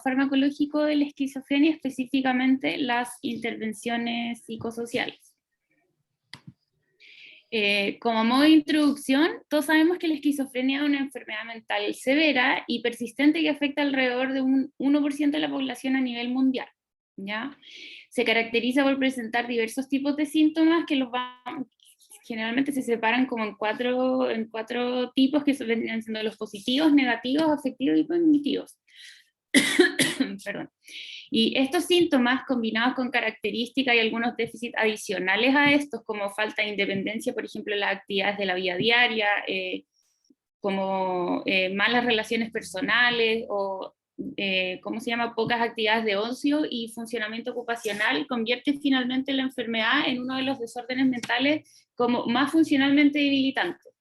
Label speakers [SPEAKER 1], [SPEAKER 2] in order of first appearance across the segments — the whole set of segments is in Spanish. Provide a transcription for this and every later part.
[SPEAKER 1] farmacológico de la esquizofrenia, específicamente las intervenciones psicosociales. Como modo de introducción, todos sabemos que la esquizofrenia es una enfermedad mental severa y persistente que afecta alrededor de un 1% de la población a nivel mundial, ¿ya? Se caracteriza por presentar diversos tipos de síntomas que generalmente se separan como en cuatro tipos, que vendrían siendo los positivos, negativos, afectivos y cognitivos. Perdón. Y estos síntomas, combinados con características y algunos déficits adicionales a estos, como falta de independencia, por ejemplo, en las actividades de la vida diaria, como malas relaciones personales, o ¿cómo se llama?, pocas actividades de ocio y funcionamiento ocupacional, convierte finalmente la enfermedad en uno de los desórdenes mentales como más funcionalmente debilitantes.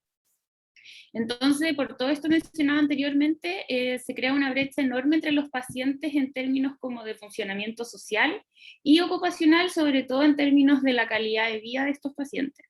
[SPEAKER 1] Entonces, por todo esto mencionado anteriormente, se crea una brecha enorme entre los pacientes en términos como de funcionamiento social y ocupacional, sobre todo en términos de la calidad de vida de estos pacientes.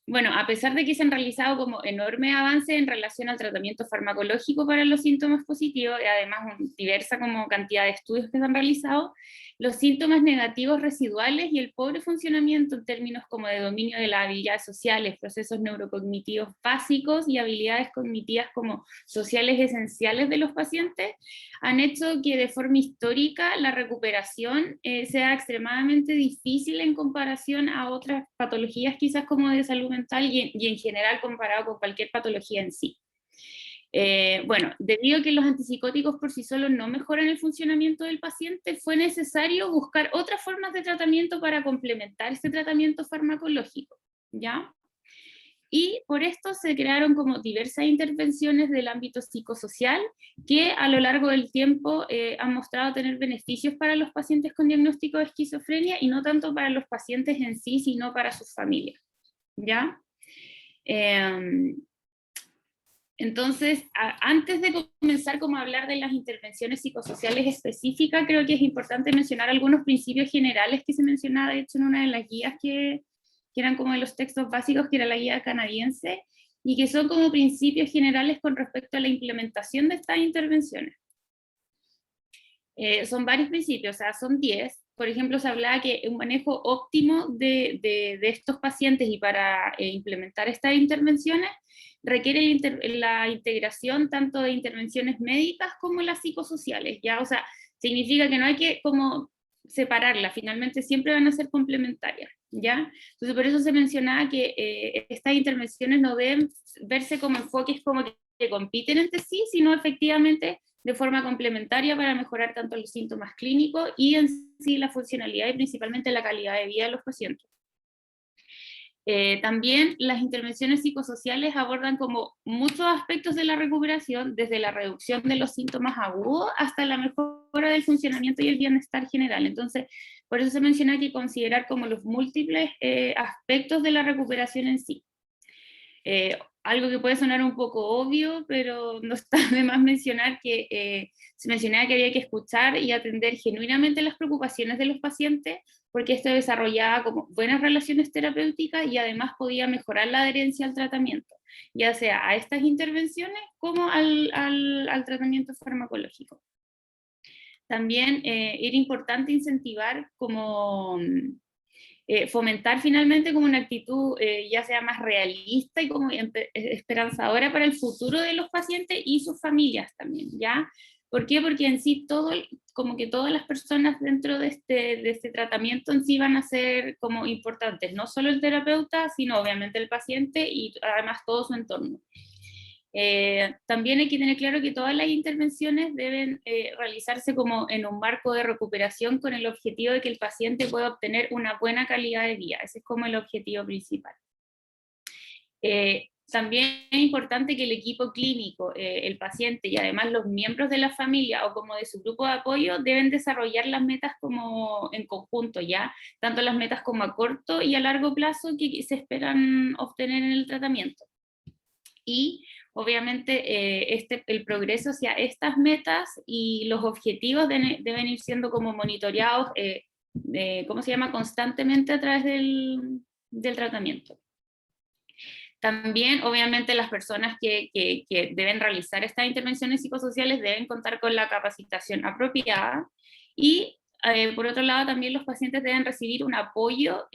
[SPEAKER 1] Bueno, a pesar de que se han realizado como enormes avances en relación al tratamiento farmacológico para los síntomas positivos, y además diversa como cantidad de estudios que se han realizado, los síntomas negativos residuales y el pobre funcionamiento en términos como de dominio de las habilidades sociales, procesos neurocognitivos básicos y habilidades cognitivas como sociales esenciales de los pacientes, han hecho que de forma histórica la recuperación sea extremadamente difícil en comparación a otras patologías quizás como de salud mental y en general comparado con cualquier patología en sí. Bueno, debido a que los antipsicóticos por sí solos no mejoran el funcionamiento del paciente, fue necesario buscar otras formas de tratamiento para complementar este tratamiento farmacológico, ¿ya? Y por esto se crearon como diversas intervenciones del ámbito psicosocial que a lo largo del tiempo han mostrado tener beneficios para los pacientes con diagnóstico de esquizofrenia y no tanto para los pacientes en sí, sino para sus familias, ¿ya? Entonces, antes de comenzar como a hablar de las intervenciones psicosociales específicas, creo que es importante mencionar algunos principios generales que se mencionaba, de hecho, en una de las guías que eran como de los textos básicos, que era la guía canadiense, y que son como principios generales con respecto a la implementación de estas intervenciones. Son varios principios, o sea, son 10. Por ejemplo, se hablaba que un manejo óptimo de estos pacientes y para implementar estas intervenciones requiere la integración tanto de intervenciones médicas como las psicosociales, ¿ya? O sea, significa que no hay que como separarlas, finalmente siempre van a ser complementarias, ¿ya? Entonces por eso se mencionaba que estas intervenciones no deben verse como enfoques como que compiten entre sí, sino efectivamente de forma complementaria para mejorar tanto los síntomas clínicos y en sí la funcionalidad y principalmente la calidad de vida de los pacientes. También las intervenciones psicosociales abordan como muchos aspectos de la recuperación, desde la reducción de los síntomas agudos hasta la mejora del funcionamiento y el bienestar general. Entonces, por eso se menciona que considerar como los múltiples aspectos de la recuperación en sí. Algo que puede sonar un poco obvio, pero no está de más mencionar que se mencionaba que había que escuchar y atender genuinamente las preocupaciones de los pacientes, porque esto desarrollaba como buenas relaciones terapéuticas y además podía mejorar la adherencia al tratamiento, ya sea a estas intervenciones como al tratamiento farmacológico. También era importante incentivar como fomentar finalmente como una actitud ya sea más realista y como esperanzadora para el futuro de los pacientes y sus familias también, ¿ya? ¿Por qué? Porque en sí como que todas las personas dentro de este tratamiento en sí van a ser como importantes, no solo el terapeuta, sino obviamente el paciente y además todo su entorno. También hay que tener claro que todas las intervenciones deben realizarse como en un marco de recuperación con el objetivo de que el paciente pueda obtener una buena calidad de vida. Ese es como el objetivo principal. También es importante que el equipo clínico, el paciente y además los miembros de la familia o como de su grupo de apoyo deben desarrollar las metas como en conjunto, ¿ya? Tanto las metas como a corto y a largo plazo que se esperan obtener en el tratamiento. Y obviamente el progreso hacia estas metas y los objetivos deben ir siendo como monitoreados, ¿cómo se llama?, constantemente a través del tratamiento. También, obviamente, las personas que deben realizar estas intervenciones psicosociales deben contar con la capacitación apropiada y, por otro lado, también los pacientes deben recibir un apoyo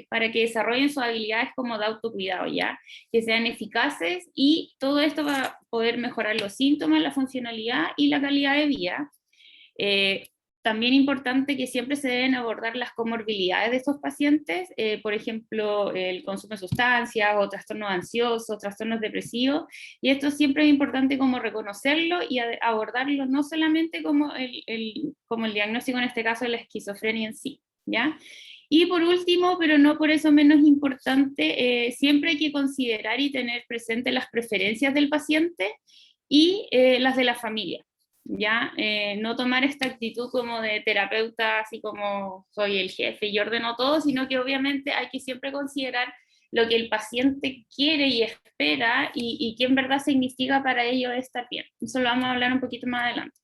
[SPEAKER 1] para que desarrollen sus habilidades como de autocuidado, ¿ya? Que sean eficaces, y todo esto va a poder mejorar los síntomas, la funcionalidad y la calidad de vida. También importante que siempre se deben abordar las comorbilidades de estos pacientes, por ejemplo, el consumo de sustancias o trastornos ansiosos, trastornos depresivos, y esto siempre es importante como reconocerlo y abordarlo no solamente como como el diagnóstico, en este caso, de la esquizofrenia en sí, ¿ya? Y por último, pero no por eso menos importante, siempre hay que considerar y tener presente las preferencias del paciente y las de la familia. ¿Ya? No tomar esta actitud como de terapeuta, así como soy el jefe y ordeno todo, sino que obviamente hay que siempre considerar lo que el paciente quiere y espera, y qué en verdad significa para ello estar bien. Eso lo vamos a hablar un poquito más adelante.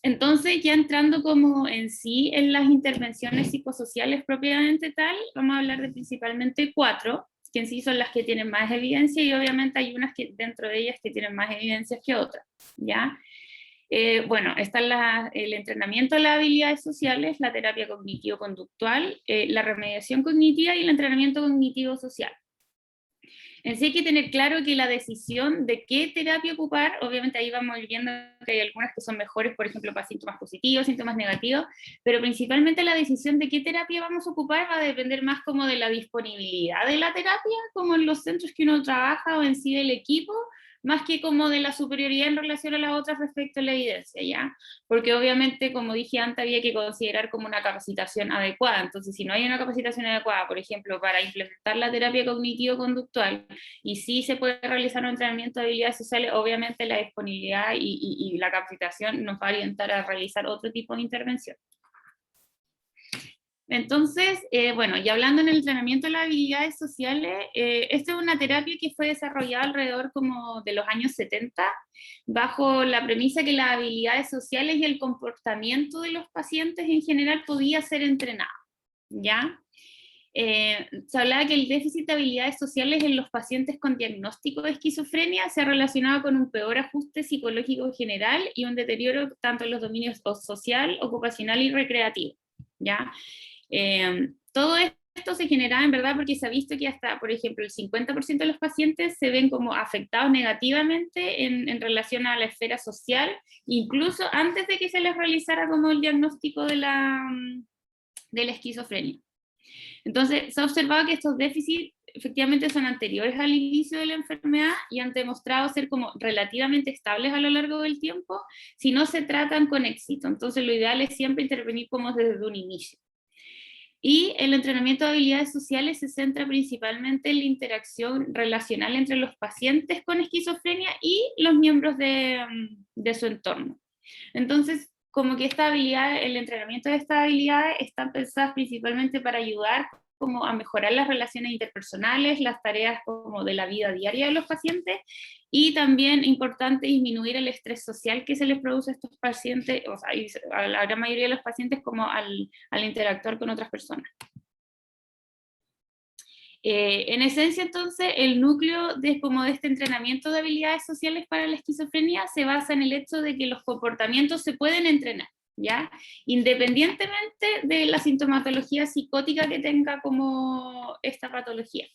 [SPEAKER 1] Entonces, ya entrando como en sí en las intervenciones psicosociales propiamente tal, vamos a hablar de principalmente 4, que en sí son las que tienen más evidencia, y obviamente hay unas que dentro de ellas que tienen más evidencias que otras, ¿ya? Bueno, está el entrenamiento de las habilidades sociales, la terapia cognitivo-conductual, la remediación cognitiva y el entrenamiento cognitivo-social. En sí hay que tener claro que la decisión de qué terapia ocupar, obviamente ahí vamos viendo que hay algunas que son mejores, por ejemplo, para síntomas positivos, síntomas negativos, pero principalmente la decisión de qué terapia vamos a ocupar va a depender más como de la disponibilidad de la terapia, como en los centros que uno trabaja o en sí del equipo, más que como de la superioridad en relación a las otras respecto a la evidencia, ¿ya? Porque obviamente, como dije antes, había que considerar como una capacitación adecuada. Entonces, si no hay una capacitación adecuada, por ejemplo, para implementar la terapia cognitivo-conductual, y sí se puede realizar un entrenamiento de habilidades sociales, obviamente la disponibilidad y la capacitación nos va a orientar a realizar otro tipo de intervención. Entonces, bueno, y hablando en el entrenamiento de las habilidades sociales, esta es una terapia que fue desarrollada alrededor como de los años 70, bajo la premisa que las habilidades sociales y el comportamiento de los pacientes en general podía ser entrenado, ¿ya? Se hablaba que el déficit de habilidades sociales en los pacientes con diagnóstico de esquizofrenia se relacionaba con un peor ajuste psicológico general y un deterioro tanto en los dominios social, ocupacional y recreativo, ¿ya? Todo esto se generaba en verdad porque se ha visto que hasta, por ejemplo, el 50% de los pacientes se ven como afectados negativamente en relación a la esfera social, incluso antes de que se les realizara como el diagnóstico de la esquizofrenia. Entonces, se ha observado que estos déficits efectivamente son anteriores al inicio de la enfermedad y han demostrado ser como relativamente estables a lo largo del tiempo si no se tratan con éxito. Entonces, lo ideal es siempre intervenir como desde un inicio. Y el entrenamiento de habilidades sociales se centra principalmente en la interacción relacional entre los pacientes con esquizofrenia y los miembros de su entorno. Entonces, como que esta habilidad, el entrenamiento de estas habilidades están pensadas principalmente para ayudar como a mejorar las relaciones interpersonales, las tareas como de la vida diaria de los pacientes, y también importante disminuir el estrés social que se les produce a estos pacientes, o sea, a la gran mayoría de los pacientes, como al interactuar con otras personas. En esencia, entonces, el núcleo de este entrenamiento de habilidades sociales para la esquizofrenia se basa en el hecho de que los comportamientos se pueden entrenar, ¿ya? Independientemente de la sintomatología psicótica que tenga como esta patología.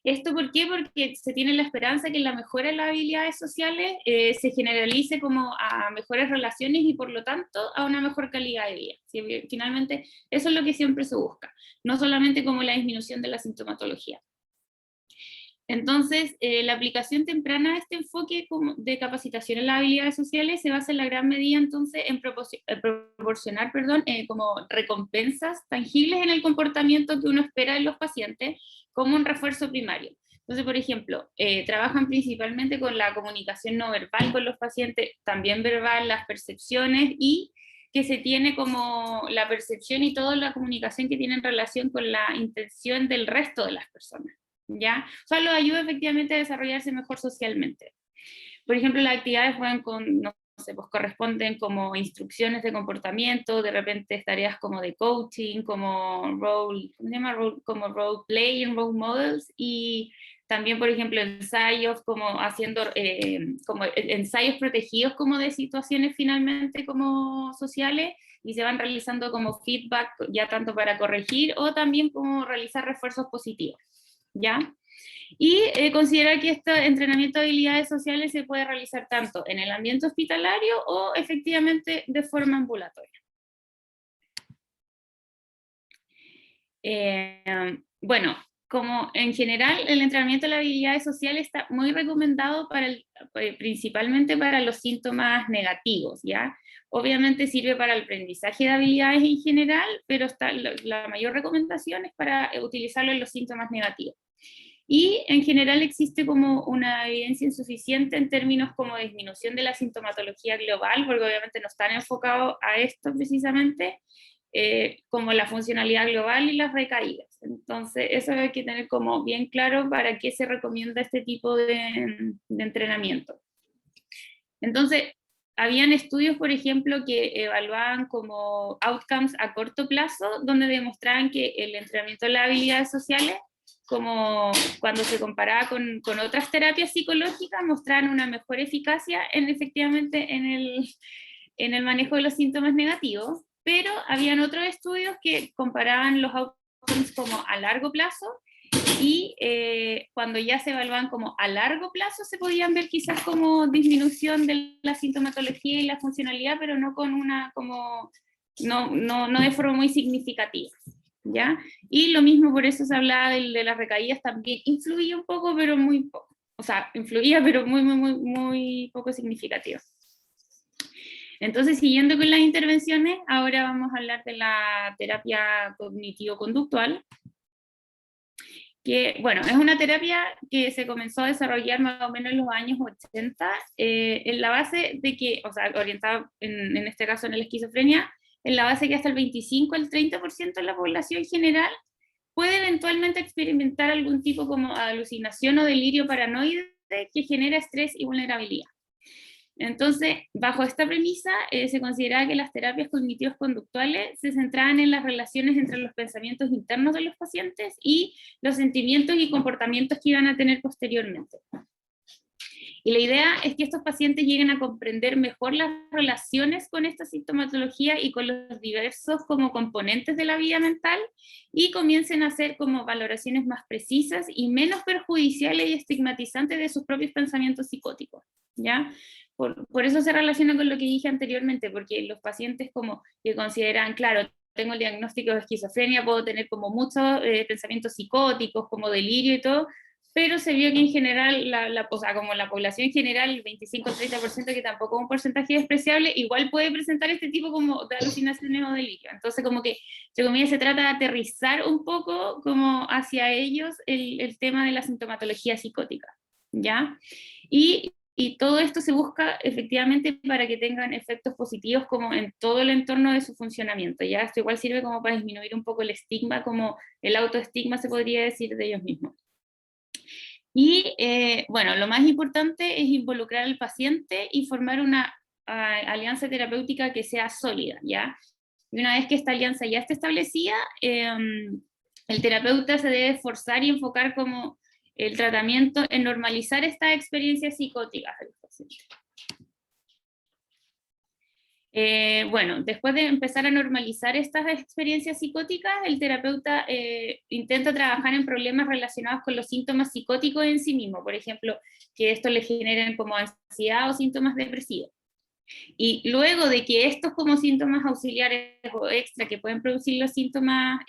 [SPEAKER 1] ¿Esto por qué? Porque se tiene la esperanza que la mejora de las habilidades sociales se generalice como a mejores relaciones y por lo tanto a una mejor calidad de vida. ¿Sí? Finalmente eso es lo que siempre se busca, no solamente como la disminución de la sintomatología. Entonces, la aplicación temprana de este enfoque de capacitación en las habilidades sociales se basa en la gran medida entonces en proporcionar como recompensas tangibles en el comportamiento que uno espera en los pacientes como un refuerzo primario. Entonces, por ejemplo, trabajan principalmente con la comunicación no verbal con los pacientes, también verbal, las percepciones, y que se tiene como la percepción y toda la comunicación que tiene en relación con la intención del resto de las personas, ¿ya? O sea, los ayuda efectivamente a desarrollarse mejor socialmente. Por ejemplo, las actividades pueden, no sé, pues corresponden como instrucciones de comportamiento, de repente tareas como de coaching, como role, ¿cómo se llama? Como role playing, role models, y también, por ejemplo, ensayos como haciendo, como ensayos protegidos como de situaciones finalmente como sociales, y se van realizando como feedback ya tanto para corregir o también como realizar refuerzos positivos, ¿ya? Y considerar que este entrenamiento de habilidades sociales se puede realizar tanto en el ambiente hospitalario o efectivamente de forma ambulatoria. Bueno, como en general el entrenamiento de las habilidades sociales está muy recomendado para principalmente para los síntomas negativos, ¿ya? Obviamente sirve para el aprendizaje de habilidades en general, pero la mayor recomendación es para utilizarlo en los síntomas negativos. Y en general existe como una evidencia insuficiente en términos como de disminución de la sintomatología global, porque obviamente no están enfocados a esto precisamente, como la funcionalidad global y las recaídas. Entonces, eso hay que tener como bien claro para qué se recomienda este tipo de entrenamiento. Entonces, habían estudios, por ejemplo, que evaluaban como outcomes a corto plazo, donde demostraban que el entrenamiento de las habilidades sociales, como cuando se comparaba con otras terapias psicológicas, mostraban una mejor eficacia efectivamente en el manejo de los síntomas negativos, pero habían otros estudios que comparaban los outcomes como a largo plazo, y cuando ya se evaluaban como a largo plazo se podían ver quizás como disminución de la sintomatología y la funcionalidad, pero no con una como, no de forma muy significativa, ¿ya? Y lo mismo, por eso se hablaba de las recaídas, también influía un poco, pero muy poco, o sea, influía, pero muy poco significativo. Entonces, siguiendo con las intervenciones, ahora vamos a hablar de la terapia cognitivo-conductual, que, bueno, es una terapia que se comenzó a desarrollar más o menos en los años 80, en la base de que, o sea, orientada en este caso en la esquizofrenia, en la base que hasta el 25 al 30% de la población general puede eventualmente experimentar algún tipo como alucinación o delirio paranoide que genera estrés y vulnerabilidad. Entonces, bajo esta premisa, se consideraba que las terapias cognitivas conductuales se centraban en las relaciones entre los pensamientos internos de los pacientes y los sentimientos y comportamientos que iban a tener posteriormente. Y la idea es que estos pacientes lleguen a comprender mejor las relaciones con esta sintomatología y con los diversos como componentes de la vida mental, y comiencen a hacer como valoraciones más precisas y menos perjudiciales y estigmatizantes de sus propios pensamientos psicóticos, ¿ya? Por eso se relaciona con lo que dije anteriormente, porque los pacientes como que consideran, claro, tengo el diagnóstico de esquizofrenia, puedo tener como muchos pensamientos psicóticos, como delirio y todo, pero se vio que en general, o sea, como la población general, el 25-30%, que tampoco es un porcentaje despreciable, igual puede presentar este tipo como de alucinaciones o delirio. Entonces, como que, entre comillas, se trata de aterrizar un poco como hacia ellos el tema de la sintomatología psicótica, ¿ya? Y todo esto se busca efectivamente para que tengan efectos positivos como en todo el entorno de su funcionamiento, ¿ya? Esto igual sirve como para disminuir un poco el estigma, como el autoestigma se podría decir de ellos mismos. Y bueno, lo más importante es involucrar al paciente y formar una alianza terapéutica que sea sólida, ¿ya? Y una vez que esta alianza ya esté establecida, el terapeuta se debe esforzar y enfocar como el tratamiento en normalizar estas experiencias psicóticas del paciente. Bueno, después de empezar a normalizar estas experiencias psicóticas, el terapeuta intenta trabajar en problemas relacionados con los síntomas psicóticos en sí mismo, por ejemplo, que esto le generen como ansiedad o síntomas depresivos. Y luego de que estos como síntomas auxiliares o extra que pueden producir los síntomas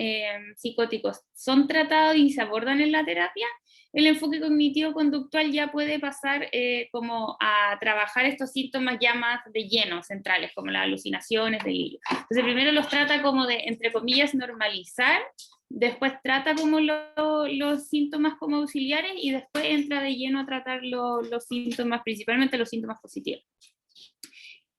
[SPEAKER 1] psicóticos son tratados y se abordan en la terapia, el enfoque cognitivo-conductual ya puede pasar como a trabajar estos síntomas ya más de lleno, centrales, como las alucinaciones, delirio. Entonces primero los trata como de, entre comillas, normalizar, después trata como los síntomas como auxiliares, y después entra de lleno a tratar los síntomas, principalmente los síntomas positivos.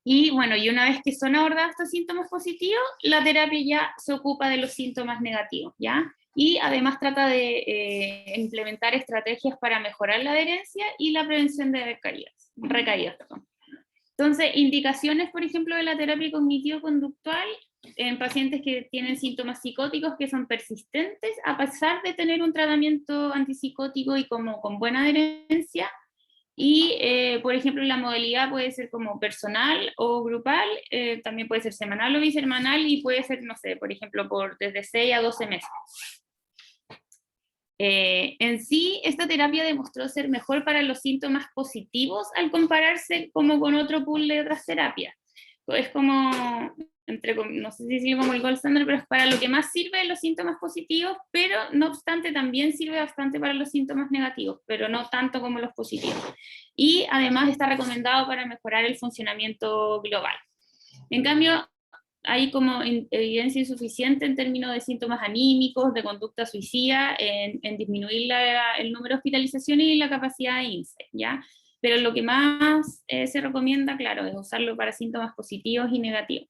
[SPEAKER 1] Y bueno, y una vez que son abordados estos síntomas positivos, la terapia ya se ocupa de los síntomas negativos, ¿ya? Y además trata de implementar estrategias para mejorar la adherencia y la prevención de recaídas, perdón. Entonces, indicaciones, por ejemplo, de la terapia cognitivo-conductual en pacientes que tienen síntomas psicóticos que son persistentes, a pesar de tener un tratamiento antipsicótico y como con buena adherencia. Y, por ejemplo, la modalidad puede ser como personal o grupal, también puede ser semanal o bisemanal, y puede ser, no sé, por ejemplo, por desde 6 a 12 meses. En sí, esta terapia demostró ser mejor para los síntomas positivos al compararse como con otro pool de otras terapias. Es como, no sé si decirlo como el gold standard, pero es para lo que más sirve de los síntomas positivos, pero no obstante también sirve bastante para los síntomas negativos, pero no tanto como los positivos. Y además está recomendado para mejorar el funcionamiento global. En cambio, hay como evidencia insuficiente en términos de síntomas anímicos, de conducta suicida, en disminuir el número de hospitalizaciones y la capacidad de INSE, ¿ya? Pero lo que más se recomienda, claro, es usarlo para síntomas positivos y negativos.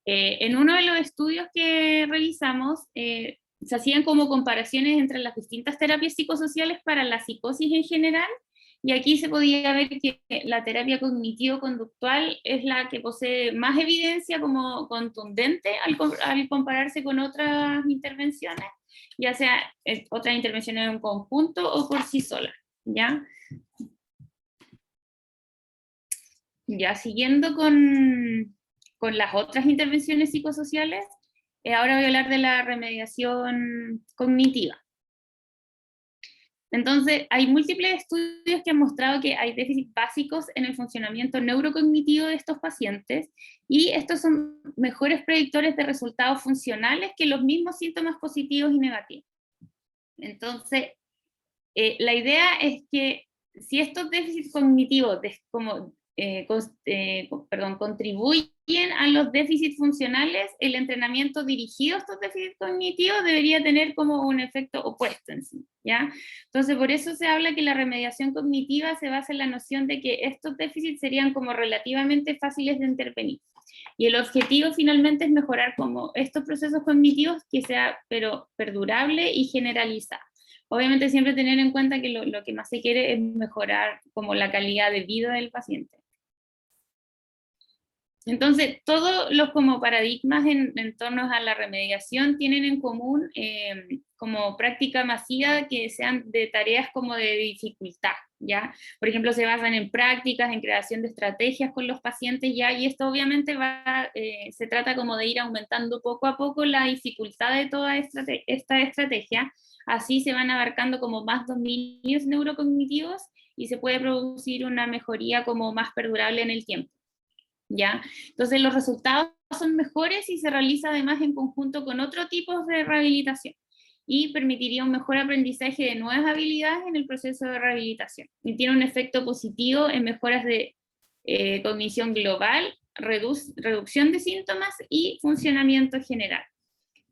[SPEAKER 1] En uno de los estudios que revisamos, se hacían como comparaciones entre las distintas terapias psicosociales para la psicosis en general, y aquí se podía ver que la terapia cognitivo-conductual es la que posee más evidencia como contundente al compararse con otras intervenciones, ya sea otras intervenciones en un conjunto o por sí sola, ¿ya? Ya, siguiendo con las otras intervenciones psicosociales, ahora voy a hablar de la remediación cognitiva. Entonces, hay múltiples estudios que han mostrado que hay déficits básicos en el funcionamiento neurocognitivo de estos pacientes, y estos son mejores predictores de resultados funcionales que los mismos síntomas positivos y negativos. Entonces, la idea es que si estos déficits cognitivos contribuyen a los déficits funcionales, el entrenamiento dirigido a estos déficits cognitivos debería tener como un efecto opuesto en sí, ¿ya? Entonces, por eso se habla que la remediación cognitiva se basa en la noción de que estos déficits serían como relativamente fáciles de intervenir. Y el objetivo finalmente es mejorar como estos procesos cognitivos que sea, pero perdurable y generalizado. Obviamente siempre tener en cuenta que lo que más se quiere es mejorar como la calidad de vida del paciente. Entonces, todos los como paradigmas en torno a la remediación tienen en común como práctica masiva que sean de tareas como de dificultad, ¿ya? Por ejemplo, se basan en prácticas, en creación de estrategias con los pacientes, ¿ya? Y esto obviamente se trata como de ir aumentando poco a poco la dificultad de toda esta estrategia. Así se van abarcando como más dominios neurocognitivos y se puede producir una mejoría como más perdurable en el tiempo, ¿ya? Entonces los resultados son mejores si se realiza además en conjunto con otro tipo de rehabilitación, y permitiría un mejor aprendizaje de nuevas habilidades en el proceso de rehabilitación. Y tiene un efecto positivo en mejoras de cognición global, reducción de síntomas y funcionamiento general.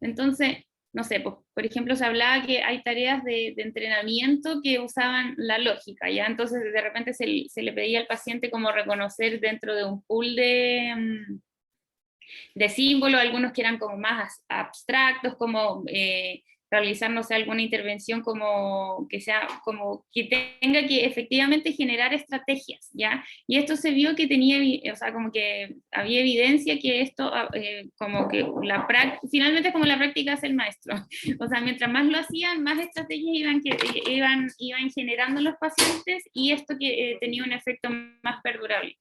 [SPEAKER 1] Entonces, no sé, pues, por ejemplo, se hablaba que hay tareas de entrenamiento que usaban la lógica, ¿ya? Entonces, de repente se le pedía al paciente como reconocer dentro de un pool de símbolos, algunos que eran como más abstractos, como realizar, no sé, alguna intervención como que sea, como que tenga que efectivamente generar estrategias, ¿ya? Y esto se vio que tenía, o sea, como que había evidencia que esto, como que finalmente es como la práctica hace el maestro. O sea, mientras más lo hacían, más estrategias iban generando los pacientes, y esto que tenía un efecto más perdurable.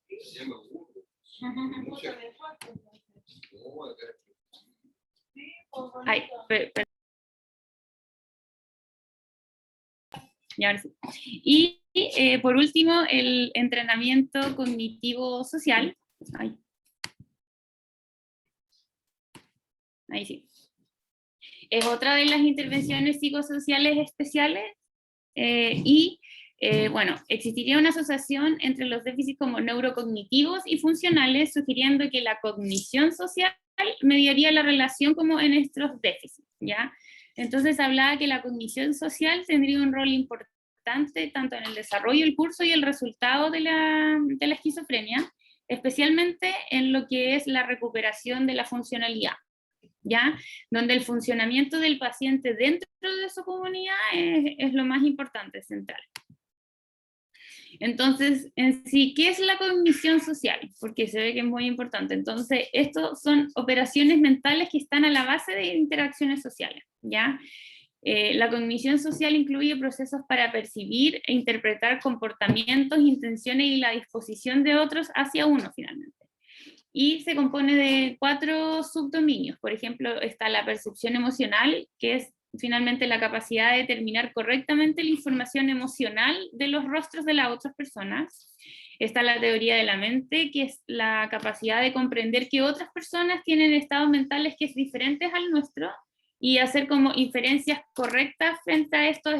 [SPEAKER 1] Ay, y por último, el entrenamiento cognitivo social. Ay. Ahí sí. Es otra de las intervenciones psicosociales especiales, bueno, existiría una asociación entre los déficits como neurocognitivos y funcionales, sugiriendo que la cognición social mediaría la relación como en estos déficits, ¿ya? Entonces hablaba que la cognición social tendría un rol importante tanto en el desarrollo, el curso y el resultado de la esquizofrenia, especialmente en lo que es la recuperación de la funcionalidad, ¿ya? Donde el funcionamiento del paciente dentro de su comunidad es lo más importante, central. Entonces, en sí, ¿qué es la cognición social? Porque se ve que es muy importante. Entonces, estos son operaciones mentales que están a la base de interacciones sociales, ¿ya? La cognición social incluye procesos para percibir e interpretar comportamientos, intenciones y la disposición de otros hacia uno, finalmente. Y se compone de 4 subdominios. Por ejemplo, está la percepción emocional, que es finalmente la capacidad de determinar correctamente la información emocional de los rostros de las otras personas. Está la teoría de la mente, que es la capacidad de comprender que otras personas tienen estados mentales que es diferentes al nuestro y hacer como inferencias correctas frente a estos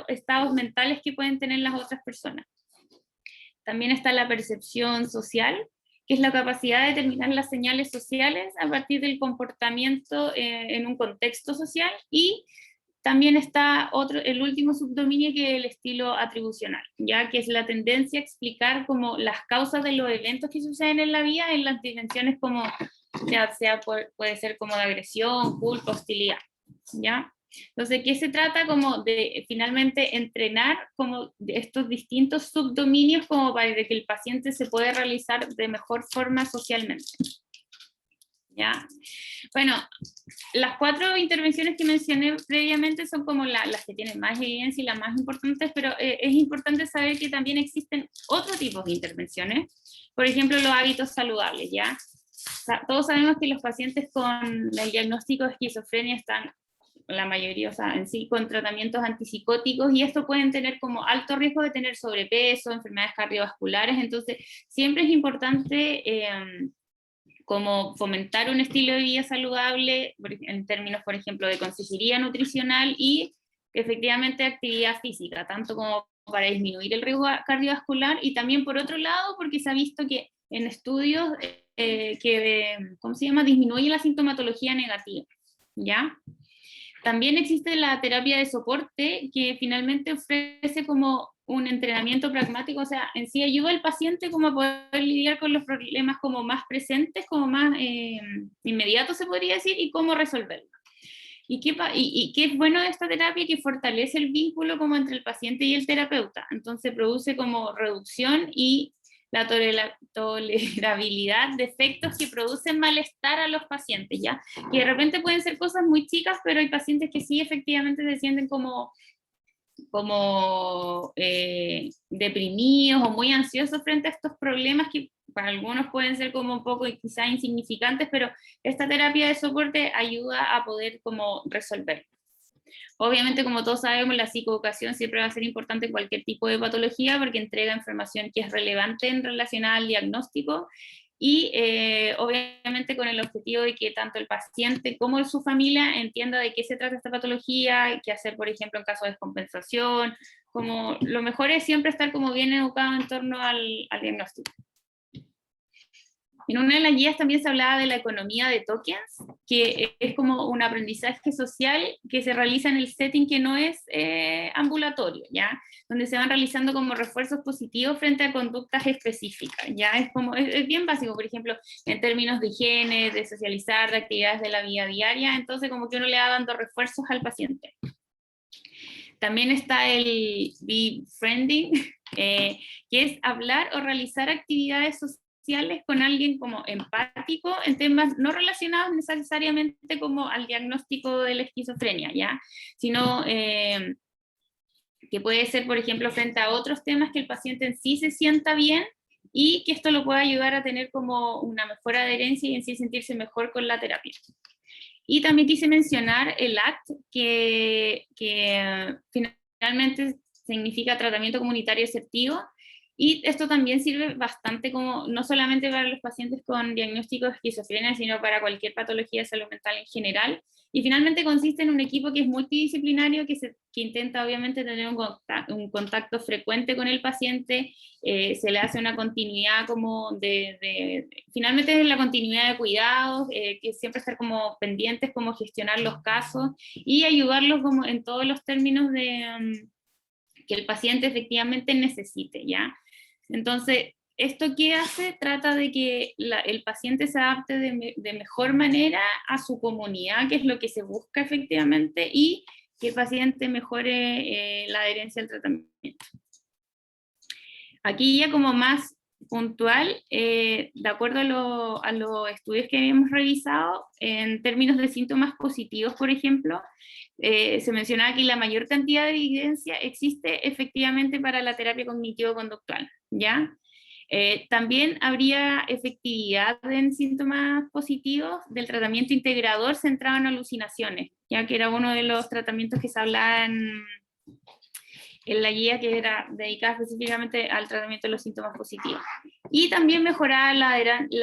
[SPEAKER 1] estados mentales que pueden tener las otras personas. También está la percepción social, que es la capacidad de determinar las señales sociales a partir del comportamiento en un contexto social, y también está el último subdominio, que es el estilo atribucional, ya que es la tendencia a explicar como las causas de los eventos que suceden en la vida en las dimensiones como, ya sea puede ser como de agresión, culpa, hostilidad, ¿ya? Entonces, ¿qué se trata? Como de finalmente entrenar como estos distintos subdominios como para que el paciente se pueda realizar de mejor forma socialmente, ¿ya? Bueno, las 4 intervenciones que mencioné previamente son como las que tienen más evidencia y las más importantes, pero es importante saber que también existen otros tipos de intervenciones, por ejemplo, los hábitos saludables, ¿ya? O sea, todos sabemos que los pacientes con el diagnóstico de esquizofrenia están, la mayoría, o sea, en sí, con tratamientos antipsicóticos, y esto pueden tener como alto riesgo de tener sobrepeso, enfermedades cardiovasculares. Entonces siempre es importante como fomentar un estilo de vida saludable en términos, por ejemplo, de consejería nutricional y efectivamente actividad física, tanto como para disminuir el riesgo cardiovascular, y también por otro lado porque se ha visto que en estudios ¿cómo se llama?, disminuye la sintomatología negativa, ¿ya? También existe la terapia de soporte, que finalmente ofrece como un entrenamiento pragmático, o sea, en sí ayuda al paciente como a poder lidiar con los problemas como más presentes, como más inmediatos se podría decir, y cómo resolverlos. Y qué es bueno de esta terapia, que fortalece el vínculo como entre el paciente y el terapeuta. Entonces produce como reducción y la tolerabilidad de efectos que producen malestar a los pacientes, ¿ya? Que de repente pueden ser cosas muy chicas, pero hay pacientes que sí efectivamente se sienten como deprimidos o muy ansiosos frente a estos problemas que para algunos pueden ser como un poco quizás insignificantes, pero esta terapia de soporte ayuda a poder como resolverlo. Obviamente, como todos sabemos, la psicoeducación siempre va a ser importante en cualquier tipo de patología, porque entrega información que es relevante en relación al diagnóstico, y obviamente con el objetivo de que tanto el paciente como su familia entienda de qué se trata esta patología, qué hacer, por ejemplo, en caso de descompensación. Como lo mejor es siempre estar como bien educado en torno al diagnóstico. En una de las guías también se hablaba de la economía de tokens, que es como un aprendizaje social que se realiza en el setting que no es ambulatorio, ¿ya? Donde se van realizando como refuerzos positivos frente a conductas específicas, ¿ya? Es bien básico, por ejemplo, en términos de higiene, de socializar, de actividades de la vida diaria. Entonces como que uno le va dando refuerzos al paciente. También está el befriending, que es hablar o realizar actividades sociales con alguien como empático en temas no relacionados necesariamente como al diagnóstico de la esquizofrenia, ¿ya? Sino que puede ser, por ejemplo, frente a otros temas, que el paciente en sí se sienta bien, y que esto lo pueda ayudar a tener como una mejor adherencia y en sí sentirse mejor con la terapia. Y también quise mencionar el ACT, que finalmente significa tratamiento comunitario asertivo, y esto también sirve bastante como, no solamente para los pacientes con diagnóstico de esquizofrenia, sino para cualquier patología de salud mental en general. Y finalmente consiste en un equipo que es multidisciplinario, que intenta obviamente tener un contacto frecuente con el paciente. Se le hace una continuidad como finalmente es la continuidad de cuidados, que siempre estar como pendientes, como gestionar los casos y ayudarlos como en todos los términos de que el paciente efectivamente necesite, ¿ya? Entonces, ¿esto qué hace? Trata de que el paciente se adapte de mejor manera a su comunidad, que es lo que se busca efectivamente, y que el paciente mejore la adherencia al tratamiento. Aquí ya como más puntual, de acuerdo a los estudios que hemos revisado, en términos de síntomas positivos, por ejemplo, se mencionaba que la mayor cantidad de evidencia existe efectivamente para la terapia cognitivo-conductual, ¿ya? También habría efectividad en síntomas positivos del tratamiento integrador centrado en alucinaciones, ya que era uno de los tratamientos que se hablaba en la guía que era dedicada específicamente al tratamiento de los síntomas positivos. Y también mejorar la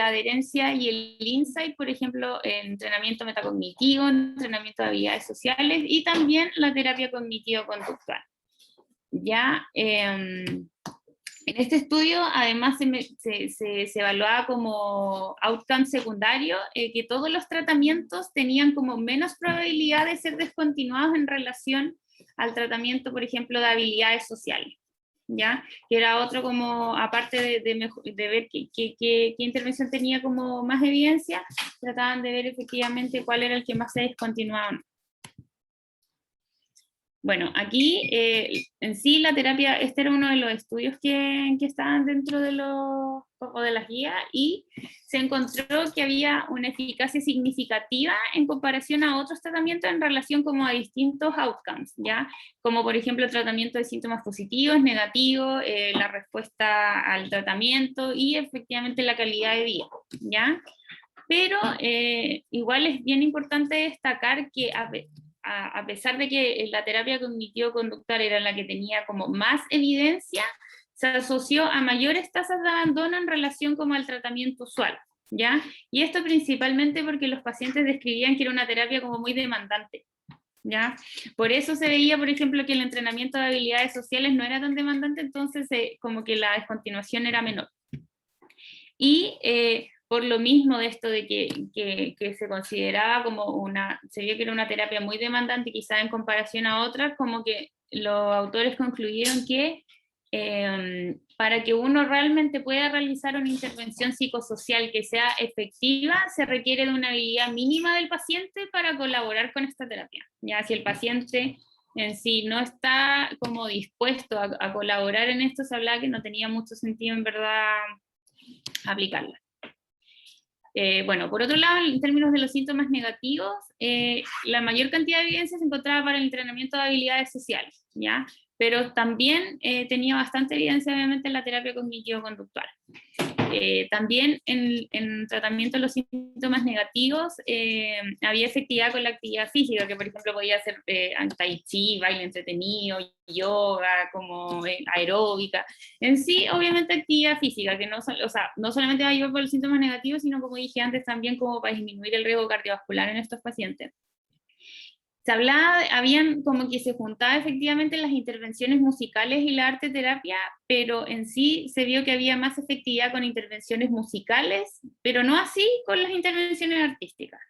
[SPEAKER 1] adherencia y el insight, por ejemplo, en entrenamiento metacognitivo, entrenamiento de habilidades sociales y también la terapia cognitivo-conductual. Ya, en este estudio además se evaluaba como outcome secundario que todos los tratamientos tenían como menos probabilidad de ser descontinuados en relación al tratamiento, por ejemplo, de habilidades sociales, ¿ya? Que era otro como, aparte de ver qué intervención tenía como más evidencia, trataban de ver efectivamente cuál era el que más se descontinuaba o no. Bueno, aquí en sí la terapia, este era uno de los estudios que estaban dentro de de las guías y se encontró que había una eficacia significativa en comparación a otros tratamientos en relación como a distintos outcomes, ¿ya? Como por ejemplo el tratamiento de síntomas positivos, negativos, la respuesta al tratamiento y efectivamente la calidad de vida, ¿ya? Pero igual es bien importante destacar que a pesar de que la terapia cognitivo-conductual era la que tenía como más evidencia, se asoció a mayores tasas de abandono en relación como al tratamiento usual, ¿ya? Y esto principalmente porque los pacientes describían que era una terapia como muy demandante, ¿ya? Por eso se veía, por ejemplo, que el entrenamiento de habilidades sociales no era tan demandante, entonces como que la descontinuación era menor. Y por lo mismo de esto de que se consideraba como se vio que era una terapia muy demandante, quizá en comparación a otras, como que los autores concluyeron que para que uno realmente pueda realizar una intervención psicosocial que sea efectiva, se requiere de una habilidad mínima del paciente para colaborar con esta terapia. Ya si el paciente en sí no está como dispuesto a colaborar en esto, se hablaba que no tenía mucho sentido en verdad aplicarla. Bueno, por otro lado, en términos de los síntomas negativos, la mayor cantidad de evidencia se encontraba para el entrenamiento de habilidades sociales, ¿ya? Pero también tenía bastante evidencia, obviamente, en la terapia cognitivo-conductual. También en tratamiento de los síntomas negativos había efectividad con la actividad física, que por ejemplo podía ser tai chi, baile entretenido, yoga, como aeróbica. En sí, obviamente actividad física, que no, o sea, no solamente va a ayudar por los síntomas negativos, sino como dije antes, también como para disminuir el riesgo cardiovascular en estos pacientes. Se hablaba, habían como que se juntaba efectivamente las intervenciones musicales y la arte terapia, pero en sí se vio que había más efectividad con intervenciones musicales, pero no así con las intervenciones artísticas,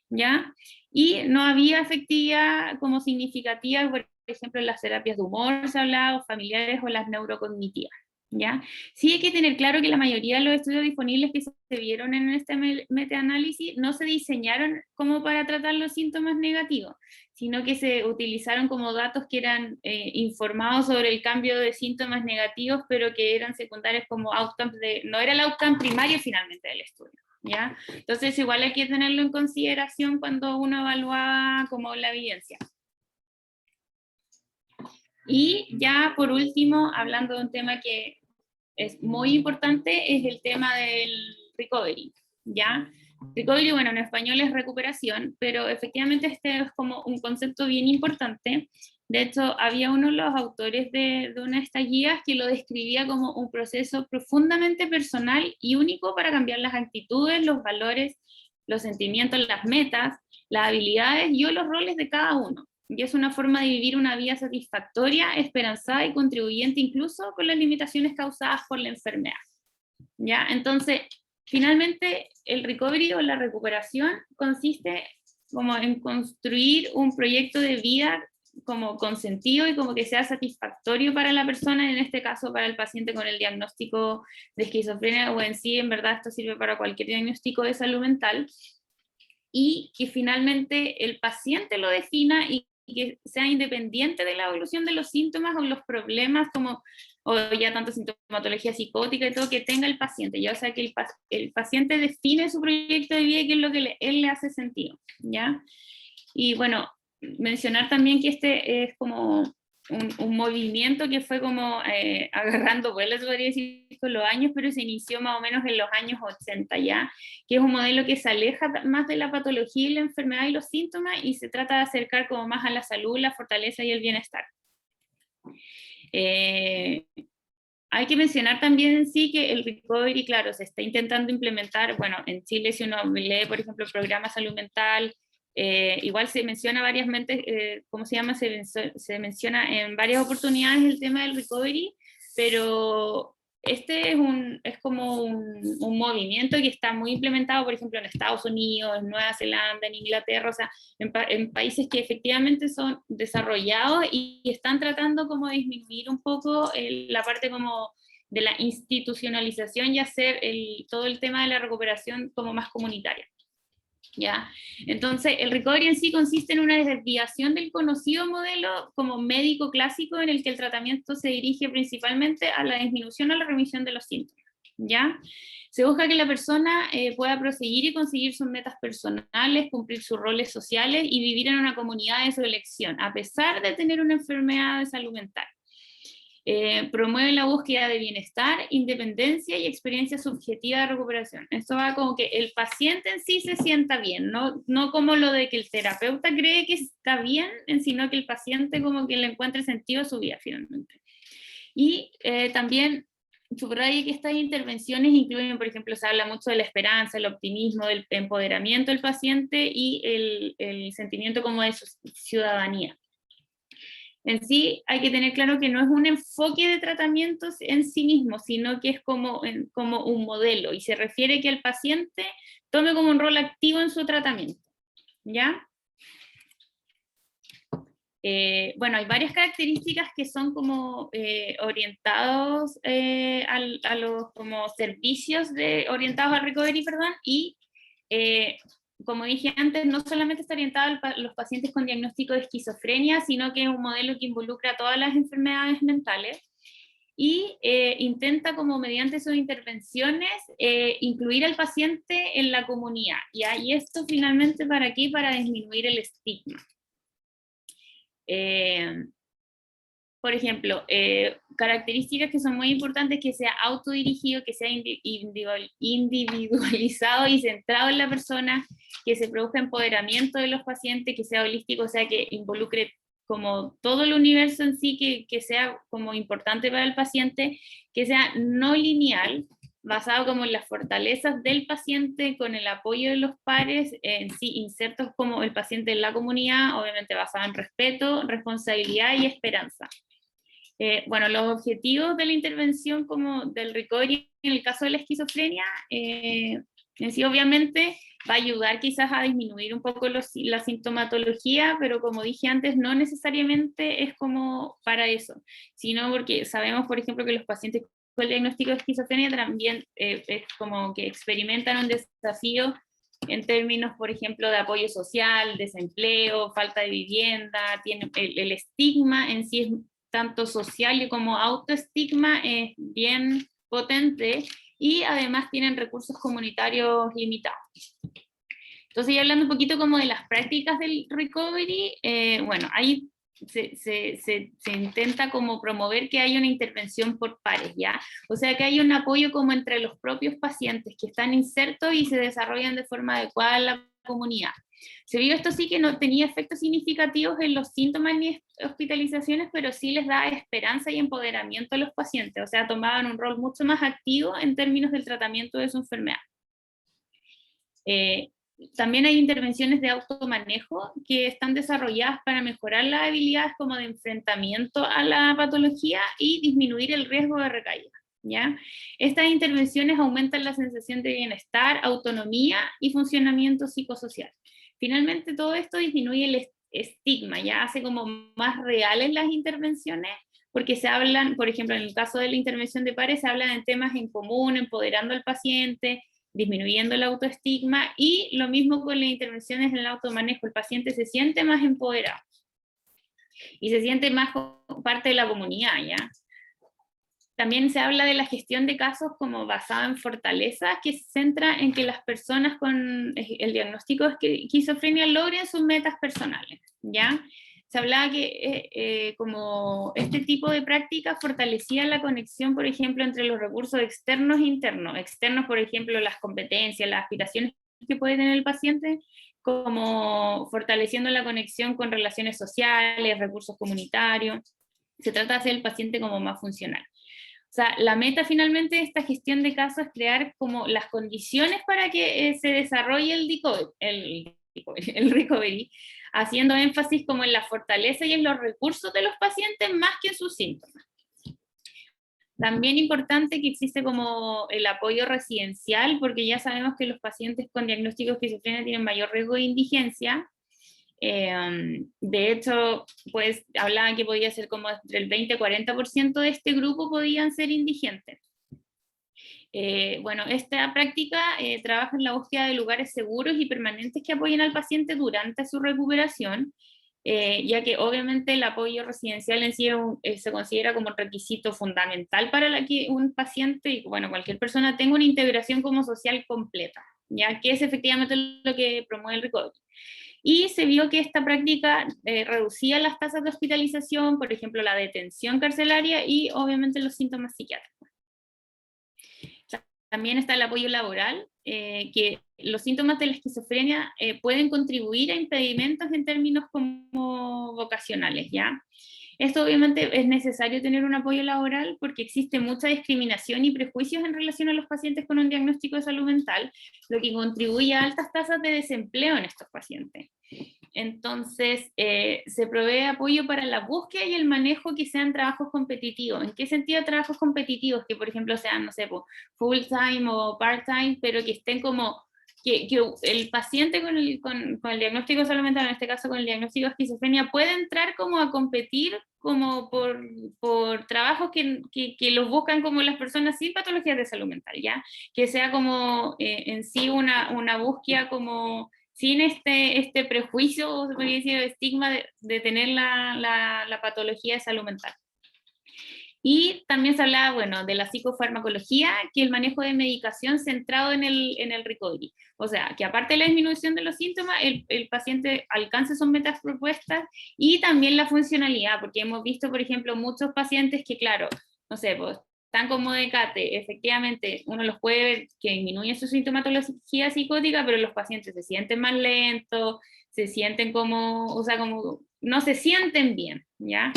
[SPEAKER 1] ¿ya? Y no había efectividad como significativa, por ejemplo, en las terapias de humor se hablaba, o familiares o las neurocognitivas, ¿ya? Sí hay que tener claro que la mayoría de los estudios disponibles que se vieron en este metaanálisis no se diseñaron como para tratar los síntomas negativos, sino que se utilizaron como datos que eran informados sobre el cambio de síntomas negativos, pero que eran secundarios como outcomes no era el outcome primario finalmente del estudio, ¿ya? Entonces igual hay que tenerlo en consideración cuando uno evalúa como la evidencia. Y ya por último, hablando de un tema que es muy importante, es el tema del recovery, ¿ya? Recovery, bueno, en español es recuperación, pero efectivamente este es como un concepto bien importante. De hecho, había uno de los autores de una de estas guías que lo describía como un proceso profundamente personal y único para cambiar las actitudes, los valores, los sentimientos, las metas, las habilidades y los roles de cada uno. Y es una forma de vivir una vida satisfactoria, esperanzada y contribuyente incluso con las limitaciones causadas por la enfermedad, ¿ya? Entonces, finalmente, el recovery o la recuperación consiste como en construir un proyecto de vida como con sentido y como que sea satisfactorio para la persona, en este caso para el paciente con el diagnóstico de esquizofrenia, o en sí, en verdad, esto sirve para cualquier diagnóstico de salud mental, y que finalmente el paciente lo defina y que sea independiente de la evolución de los síntomas o los problemas como o ya tanto sintomatología psicótica y todo, que tenga el paciente, ya, o sea, que el paciente define su proyecto de vida y qué es lo que él le hace sentido, ¿ya? Y bueno, mencionar también que este es como un movimiento que fue como agarrando vuelo, se podría decir, con los años, pero se inició más o menos en los años 80 ya, que es un modelo que se aleja más de la patología y la enfermedad y los síntomas, y se trata de acercar como más a la salud, la fortaleza y el bienestar. Hay que mencionar también en sí que el recovery, claro, se está intentando implementar, bueno, en Chile si uno lee, por ejemplo, el programa salud mental, igual se menciona varias veces, ¿cómo se llama? Se menciona en varias oportunidades el tema del recovery, pero este es como un movimiento que está muy implementado, por ejemplo, en Estados Unidos, en Nueva Zelanda, en Inglaterra, o sea, en países que efectivamente son desarrollados y están tratando como de disminuir un poco la parte como de la institucionalización y hacer todo el tema de la recuperación como más comunitaria. ¿Ya? Entonces, el recovery en sí consiste en una desviación del conocido modelo como médico clásico en el que el tratamiento se dirige principalmente a la disminución o la remisión de los síntomas. ¿Ya? Se busca que la persona pueda proseguir y conseguir sus metas personales, cumplir sus roles sociales y vivir en una comunidad de su elección, a pesar de tener una enfermedad de salud mental. Promueve la búsqueda de bienestar, independencia y experiencia subjetiva de recuperación. Esto va como que el paciente en sí se sienta bien, no como lo de que el terapeuta cree que está bien, sino que el paciente como que le encuentre sentido a su vida finalmente. Y también subraya que estas intervenciones incluyen, por ejemplo, se habla mucho de la esperanza, el optimismo, del empoderamiento del paciente y el sentimiento como de su ciudadanía. En sí hay que tener claro que no es un enfoque de tratamientos en sí mismo, sino que es como un modelo, y se refiere que el paciente tome como un rol activo en su tratamiento, ¿ya? Bueno, hay varias características que son como orientados a los como servicios orientados al recovery, perdón, y como dije antes, no solamente está orientado a los pacientes con diagnóstico de esquizofrenia, sino que es un modelo que involucra a todas las enfermedades mentales y intenta como mediante sus intervenciones incluir al paciente en la comunidad. Y esto finalmente ¿para qué? Para disminuir el estigma. Por ejemplo, características que son muy importantes: que sea autodirigido, que sea individualizado y centrado en la persona, que se produzca empoderamiento de los pacientes, que sea holístico, o sea, que involucre como todo el universo en sí, que sea como importante para el paciente, que sea no lineal, basado como en las fortalezas del paciente, con el apoyo de los pares, en sí, insertos como el paciente en la comunidad, obviamente basado en respeto, responsabilidad y esperanza. Bueno, los objetivos de la intervención como del recovery en el caso de la esquizofrenia, en sí obviamente va a ayudar quizás a disminuir un poco la sintomatología, pero como dije antes, no necesariamente es como para eso, sino porque sabemos, por ejemplo, que los pacientes con el diagnóstico de esquizofrenia también es como que experimentan un desafío en términos, por ejemplo, de apoyo social, desempleo, falta de vivienda, tiene el estigma en sí es tanto social como autoestigma, es bien potente, y además tienen recursos comunitarios limitados. Entonces, ya hablando un poquito como de las prácticas del recovery, bueno, ahí se intenta como promover que haya una intervención por pares, ¿ya? O sea, que haya un apoyo como entre los propios pacientes que están insertos y se desarrollan de forma adecuada en la comunidad. Se vio esto sí que no tenía efectos significativos en los síntomas ni hospitalizaciones, pero sí les da esperanza y empoderamiento a los pacientes, o sea, tomaban un rol mucho más activo en términos del tratamiento de su enfermedad. También hay intervenciones de automanejo que están desarrolladas para mejorar las habilidades como de enfrentamiento a la patología y disminuir el riesgo de recaída, ¿ya? Estas intervenciones aumentan la sensación de bienestar, autonomía y funcionamiento psicosocial. Finalmente, todo esto disminuye el estigma, ya hace como más reales las intervenciones, porque se hablan, por ejemplo, en el caso de la intervención de pares, se hablan de temas en común, empoderando al paciente, disminuyendo el autoestigma, y lo mismo con las intervenciones en el automanejo, el paciente se siente más empoderado y se siente más parte de la comunidad, ¿ya? También se habla de la gestión de casos como basada en fortalezas, que se centra en que las personas con el diagnóstico de esquizofrenia logren sus metas personales, ¿ya? Se hablaba que como este tipo de prácticas fortalecía la conexión, por ejemplo, entre los recursos externos e internos. Externos, por ejemplo, las competencias, las aspiraciones que puede tener el paciente, como fortaleciendo la conexión con relaciones sociales, recursos comunitarios. Se trata de hacer el paciente como más funcional. O sea, la meta finalmente de esta gestión de casos es crear como las condiciones para que se desarrolle el recovery, haciendo énfasis como en la fortaleza y en los recursos de los pacientes más que en sus síntomas. También importante que existe como el apoyo residencial, porque ya sabemos que los pacientes con diagnóstico de esquizofrenia tienen mayor riesgo de indigencia. De hecho, pues hablaban que podía ser como entre el 20-40% de este grupo podían ser indigentes. Bueno, esta práctica trabaja en la búsqueda de lugares seguros y permanentes que apoyen al paciente durante su recuperación, ya que obviamente el apoyo residencial en sí se considera como un requisito fundamental para que un paciente y bueno, cualquier persona tenga una integración como social completa, ya que es efectivamente lo que promueve el recovery. Y se vio que esta práctica reducía las tasas de hospitalización, por ejemplo, la detención carcelaria y obviamente los síntomas psiquiátricos. También está el apoyo laboral, que los síntomas de la esquizofrenia pueden contribuir a impedimentos en términos como vocacionales, ¿ya? Esto obviamente es necesario tener un apoyo laboral porque existe mucha discriminación y prejuicios en relación a los pacientes con un diagnóstico de salud mental, lo que contribuye a altas tasas de desempleo en estos pacientes. Entonces, se provee apoyo para la búsqueda y el manejo que sean trabajos competitivos. ¿En qué sentido trabajos competitivos? Que, por ejemplo, sean, no sé, full time o part time, pero que estén como, que el paciente con el diagnóstico de salud mental, en este caso con el diagnóstico de esquizofrenia, puede entrar como a competir como por trabajos que los buscan como las personas sin patologías de salud mental, ¿ya? Que sea como en sí una búsqueda como sin este prejuicio, o se podría decir, estigma de tener la patología de salud mental. Y también se hablaba, bueno, de la psicofarmacología, que el manejo de medicación centrado en el recovery. O sea, que aparte de la disminución de los síntomas, el paciente alcance sus metas propuestas y también la funcionalidad, porque hemos visto, por ejemplo, muchos pacientes que, claro, no sé, pues están con Modecate, efectivamente uno los puede ver que disminuye su sintomatología psicótica, pero los pacientes se sienten más lentos, se sienten como, o sea, como no se sienten bien, ¿ya?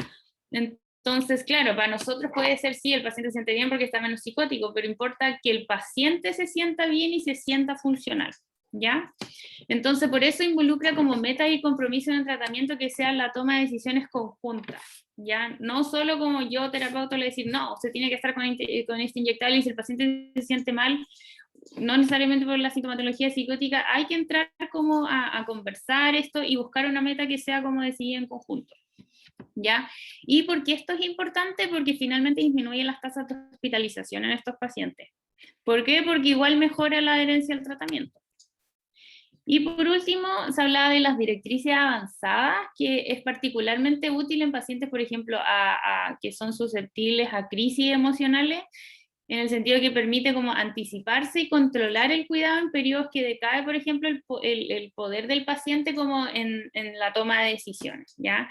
[SPEAKER 1] Entonces, claro, para nosotros puede ser, sí, el paciente se siente bien porque está menos psicótico, pero importa que el paciente se sienta bien y se sienta funcional, ¿ya? Entonces, por eso involucra como meta y compromiso en el tratamiento que sea la toma de decisiones conjuntas, ¿ya? No solo como yo, terapeuta, le decir, no, se tiene que estar con este inyectable y si el paciente se siente mal, no necesariamente por la sintomatología psicótica, hay que entrar como a conversar esto y buscar una meta que sea como decidida en conjunto. ¿Ya? ¿Y por qué esto es importante? Porque finalmente disminuye las tasas de hospitalización en estos pacientes. ¿Por qué? Porque igual mejora la adherencia al tratamiento. Y por último, se hablaba de las directrices avanzadas, que es particularmente útil en pacientes, por ejemplo, que son susceptibles a crisis emocionales, en el sentido que permite como anticiparse y controlar el cuidado en periodos que decae, por ejemplo, el poder del paciente como en la toma de decisiones, ¿ya?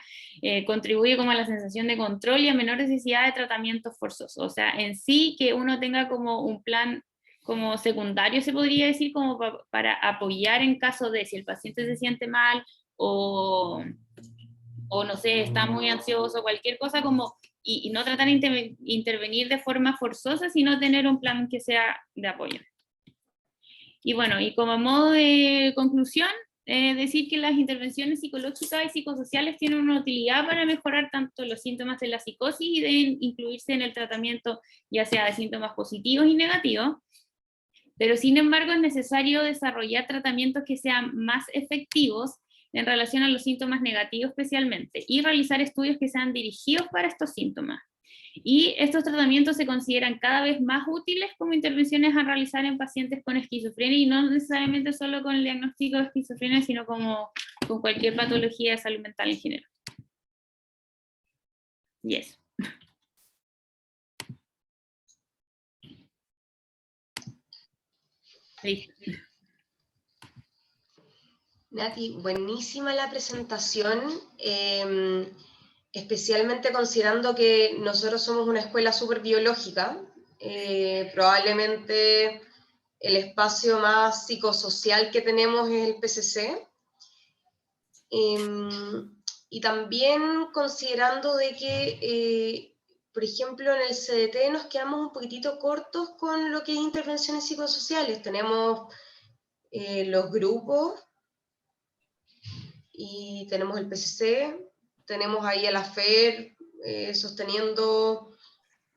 [SPEAKER 1] Contribuye como a la sensación de control y a menor necesidad de tratamientos forzosos, o sea, en sí que uno tenga como un plan como secundario, se podría decir, como para apoyar en caso de si el paciente se siente mal o no sé, está muy ansioso, cualquier cosa como y no tratar de intervenir de forma forzosa, sino tener un plan que sea de apoyo. Y bueno, y como modo de conclusión, decir que las intervenciones psicológicas y psicosociales tienen una utilidad para mejorar tanto los síntomas de la psicosis y deben incluirse en el tratamiento, ya sea de síntomas positivos y negativos, pero sin embargo es necesario desarrollar tratamientos que sean más efectivos en relación a los síntomas negativos especialmente, y realizar estudios que sean dirigidos para estos síntomas. Y estos tratamientos se consideran cada vez más útiles como intervenciones a realizar en pacientes con esquizofrenia, y no necesariamente solo con el diagnóstico de esquizofrenia, sino como con cualquier patología de salud mental en general. Y eso. Listo.
[SPEAKER 2] Nati, buenísima la presentación, especialmente considerando que nosotros somos una escuela súper biológica, probablemente el espacio más psicosocial que tenemos es el PCC, y también considerando de que, por ejemplo, en el CDT nos quedamos un poquitito cortos con lo que es intervenciones psicosociales. Tenemos los grupos, y tenemos el PCC, tenemos ahí a la FER sosteniendo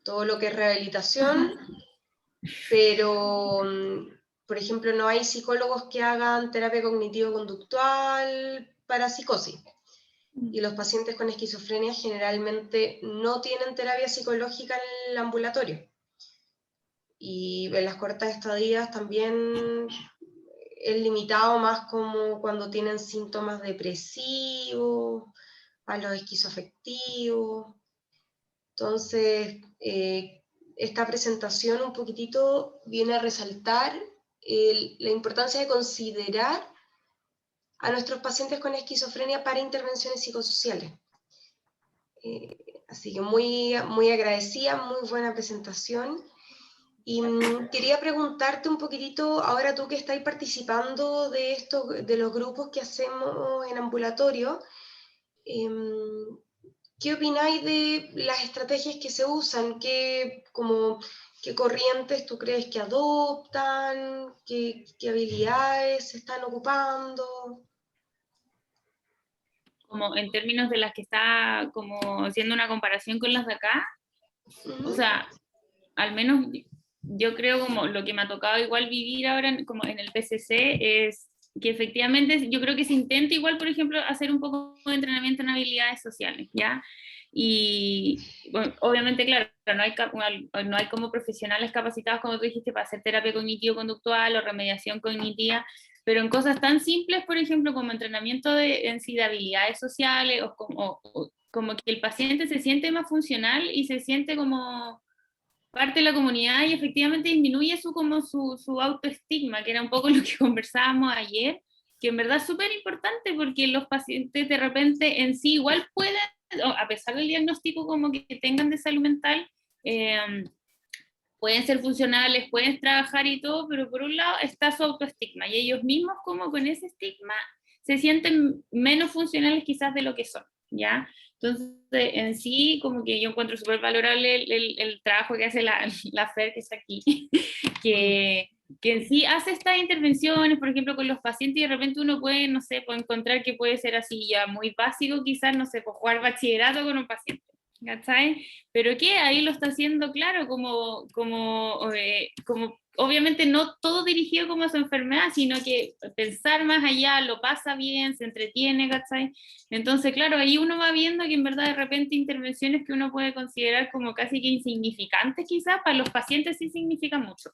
[SPEAKER 2] todo lo que es rehabilitación, pero, por ejemplo, no hay psicólogos que hagan terapia cognitivo-conductual para psicosis. Y los pacientes con esquizofrenia generalmente no tienen terapia psicológica en el ambulatorio. Y en las cortas estadías también es limitado más como cuando tienen síntomas depresivos, a los esquizoafectivos. Entonces, esta presentación un poquitito viene a resaltar la importancia de considerar a nuestros pacientes con esquizofrenia para intervenciones psicosociales. Así que muy, muy agradecida, muy buena presentación. Y quería preguntarte un poquitito, ahora tú que estás participando de, de los grupos que hacemos en ambulatorio, ¿qué opináis de las estrategias que se usan? ¿Qué corrientes tú crees que adoptan? ¿Qué habilidades se están ocupando?
[SPEAKER 1] Como en términos de las que está como haciendo una comparación con las de acá, o sea, al menos yo creo como lo que me ha tocado igual vivir ahora como en el PCC es que efectivamente yo creo que se intenta igual, por ejemplo, hacer un poco de entrenamiento en habilidades sociales, ¿ya? Y bueno, obviamente, claro, no hay como profesionales capacitados, como tú dijiste, para hacer terapia cognitivo-conductual o remediación cognitiva, pero en cosas tan simples, por ejemplo, como entrenamiento en sí de habilidades sociales o como que el paciente se siente más funcional y se siente como parte de la comunidad y efectivamente disminuye su autoestigma, que era un poco lo que conversábamos ayer, que en verdad es súper importante porque los pacientes de repente en sí igual pueden, a pesar del diagnóstico como que tengan de salud mental, eh, pueden ser funcionales, pueden trabajar y todo, pero por un lado está su autoestigma y ellos mismos como con ese estigma se sienten menos funcionales quizás de lo que son, ¿ya? Entonces, en sí, como que yo encuentro súper valorable el trabajo que hace la FER, que está aquí, que en sí hace estas intervenciones, por ejemplo, con los pacientes, y de repente uno puede, no sé, puede encontrar que puede ser así ya muy básico, quizás, no sé, pues jugar bachillerato con un paciente, ¿cachai? Pero que ahí lo está haciendo, claro, como obviamente no todo dirigido como a su enfermedad, sino que pensar más allá, lo pasa bien, se entretiene, ¿cachai? Entonces, claro, ahí uno va viendo que en verdad de repente intervenciones que uno puede considerar como casi que insignificantes quizás, para los pacientes sí significan mucho.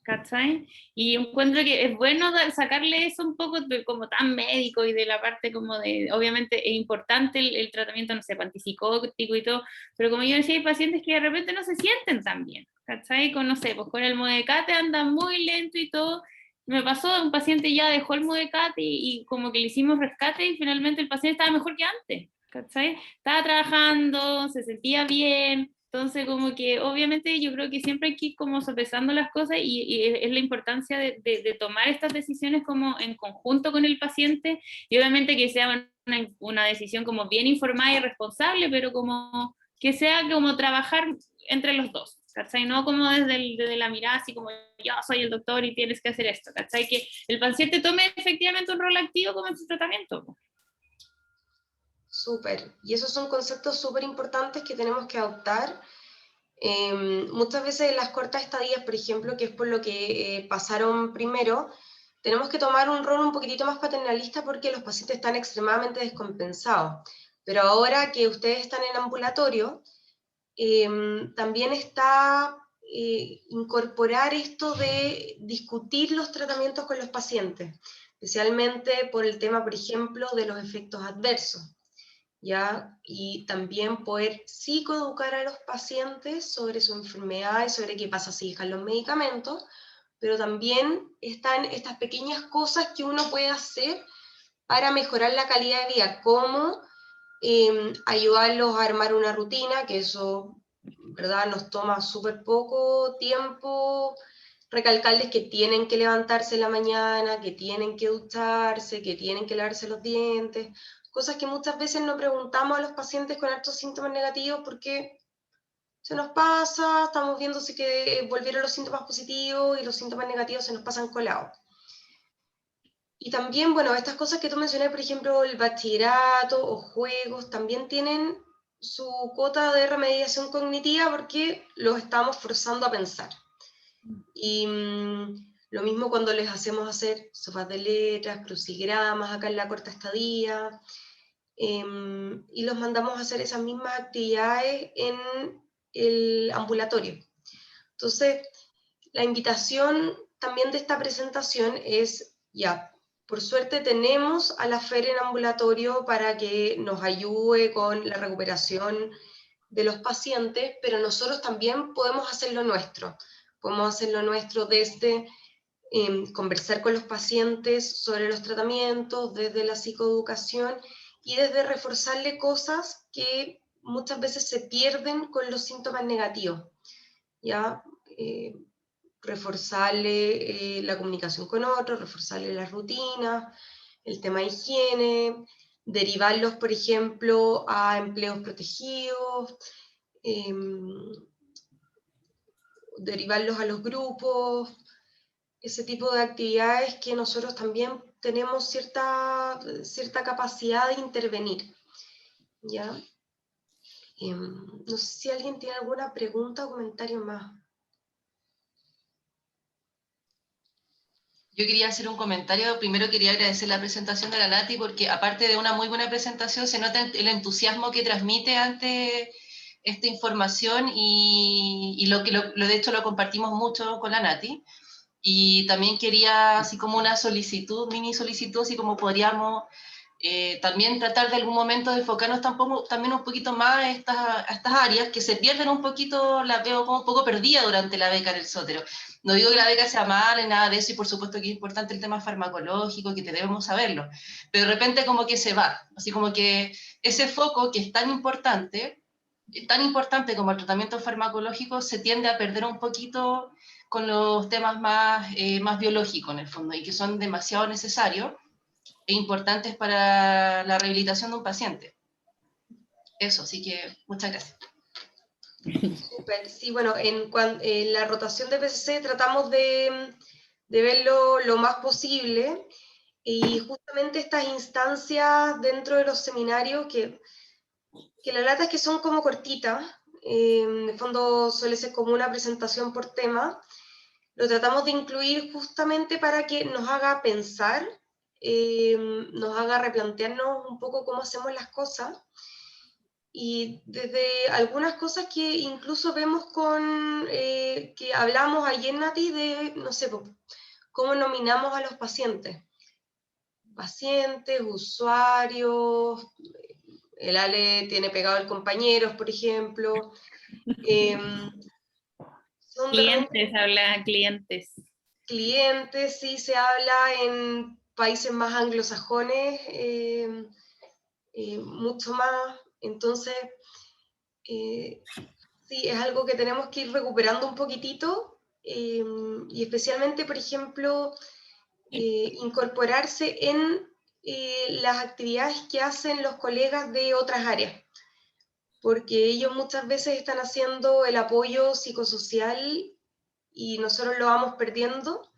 [SPEAKER 1] ¿Cachai? Y encuentro que es bueno sacarle eso un poco de, como tan médico y de la parte como de, obviamente es importante el tratamiento, no sé, antipsicótico y todo, pero como yo decía, hay pacientes que de repente no se sienten tan bien, ¿cachai? Con, no sé, pues con el Modecate anda muy lento y todo. Me pasó, un paciente ya dejó el Modecate y como que le hicimos rescate y finalmente el paciente estaba mejor que antes, ¿cachai? Estaba trabajando, se sentía bien, entonces como que obviamente yo creo que siempre hay que ir como sopesando las cosas y es la importancia de tomar estas decisiones como en conjunto con el paciente y obviamente que sea una decisión como bien informada y responsable, pero como que sea como trabajar entre los dos, ¿cachai? No como desde la mirada así como yo soy el doctor y tienes que hacer esto, ¿cachai? Que el paciente tome efectivamente un rol activo como en su tratamiento.
[SPEAKER 2] Súper. Y esos son conceptos súper importantes que tenemos que adoptar. Muchas veces en las cortas estadías, por ejemplo, que es por lo que pasaron primero, tenemos que tomar un rol un poquitito más paternalista porque los pacientes están extremadamente descompensados. Pero ahora que ustedes están en ambulatorio, también está incorporar esto de discutir los tratamientos con los pacientes, especialmente por el tema, por ejemplo, de los efectos adversos. ¿Ya? Y también poder psicoeducar a los pacientes sobre su enfermedad y sobre qué pasa si dejan los medicamentos, pero también están estas pequeñas cosas que uno puede hacer para mejorar la calidad de vida, como ayudarlos a armar una rutina, que eso, ¿verdad?, nos toma súper poco tiempo, recalcarles que tienen que levantarse en la mañana, que tienen que ducharse, que tienen que lavarse los dientes, cosas que muchas veces no preguntamos a los pacientes con estos síntomas negativos porque se nos pasa, estamos viendo si que volvieron los síntomas positivos y los síntomas negativos se nos pasan colados. Y también, bueno, estas cosas que tú mencioné, por ejemplo, el bachillerato o juegos, también tienen su cuota de remediación cognitiva porque los estamos forzando a pensar. Y lo mismo cuando les hacemos hacer sopas de letras, crucigramas, acá en la corta estadía, y los mandamos a hacer esas mismas actividades en el ambulatorio. Entonces, la invitación también de esta presentación es, ya, por suerte tenemos a la FER en ambulatorio para que nos ayude con la recuperación de los pacientes, pero nosotros también podemos hacer lo nuestro. Podemos hacer lo nuestro desde conversar con los pacientes sobre los tratamientos, desde la psicoeducación y desde reforzarle cosas que muchas veces se pierden con los síntomas negativos, ¿ya? Reforzarle la comunicación con otros, reforzarle las rutinas, el tema de higiene, derivarlos, por ejemplo, a empleos protegidos, derivarlos a los grupos, ese tipo de actividades que nosotros también tenemos cierta capacidad de intervenir, ¿ya? No sé si alguien tiene alguna pregunta o comentario más.
[SPEAKER 3] Yo quería hacer un comentario. Primero quería agradecer la presentación de la Nati, porque aparte de una muy buena presentación, se nota el entusiasmo que transmite ante esta información y de hecho lo compartimos mucho con la Nati. Y también quería, así como una solicitud, mini solicitud, así como podríamos también tratar de algún momento de enfocarnos también un poquito más a estas áreas que se pierden un poquito, las veo como un poco perdidas durante la beca en el Sótero. No digo que la beca sea mala, nada de eso, y por supuesto que es importante el tema farmacológico, que debemos saberlo, pero de repente como que se va, así como que ese foco que es tan importante como el tratamiento farmacológico, se tiende a perder un poquito con los temas más biológicos en el fondo, y que son demasiado necesarios e importantes para la rehabilitación de un paciente. Eso, así que muchas gracias.
[SPEAKER 2] Super, sí, bueno, en la rotación de PCC tratamos de verlo lo más posible, y justamente estas instancias dentro de los seminarios, que la lata es que son como cortitas, de fondo suele ser como una presentación por tema, lo tratamos de incluir justamente para que nos haga pensar, nos haga replantearnos un poco cómo hacemos las cosas, y desde algunas cosas que incluso vemos que hablamos ayer, Nati, de, no sé, cómo nominamos a los pacientes. Pacientes, usuarios, el Ale tiene pegado al compañeros, por ejemplo.
[SPEAKER 1] Clientes, habla clientes.
[SPEAKER 2] Clientes, sí, se habla en países más anglosajones, mucho más. Entonces, sí, es algo que tenemos que ir recuperando un poquitito, y especialmente, por ejemplo, incorporarse en las actividades que hacen los colegas de otras áreas, porque ellos muchas veces están haciendo el apoyo psicosocial y nosotros lo vamos perdiendo,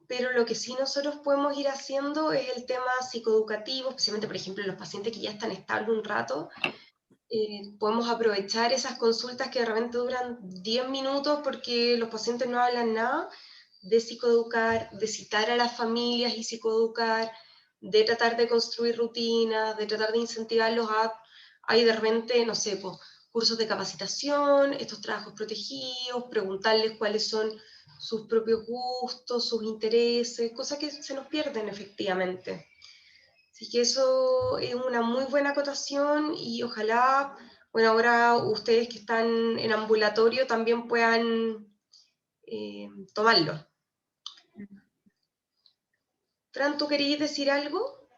[SPEAKER 2] pero lo que sí nosotros podemos ir haciendo es el tema psicoeducativo, especialmente, por ejemplo, en los pacientes que ya están estables un rato. Podemos aprovechar esas consultas que de repente duran 10 minutos porque los pacientes no hablan nada, de psicoeducar, de citar a las familias y psicoeducar, de tratar de construir rutinas, de tratar de incentivarlos hay de repente, no sé, pues, cursos de capacitación, estos trabajos protegidos, preguntarles cuáles son sus propios gustos, sus intereses, cosas que se nos pierden efectivamente. Así que eso es una muy buena acotación, y ojalá, bueno, ahora ustedes que están en ambulatorio también puedan tomarlo. Fran, ¿tú querías decir algo?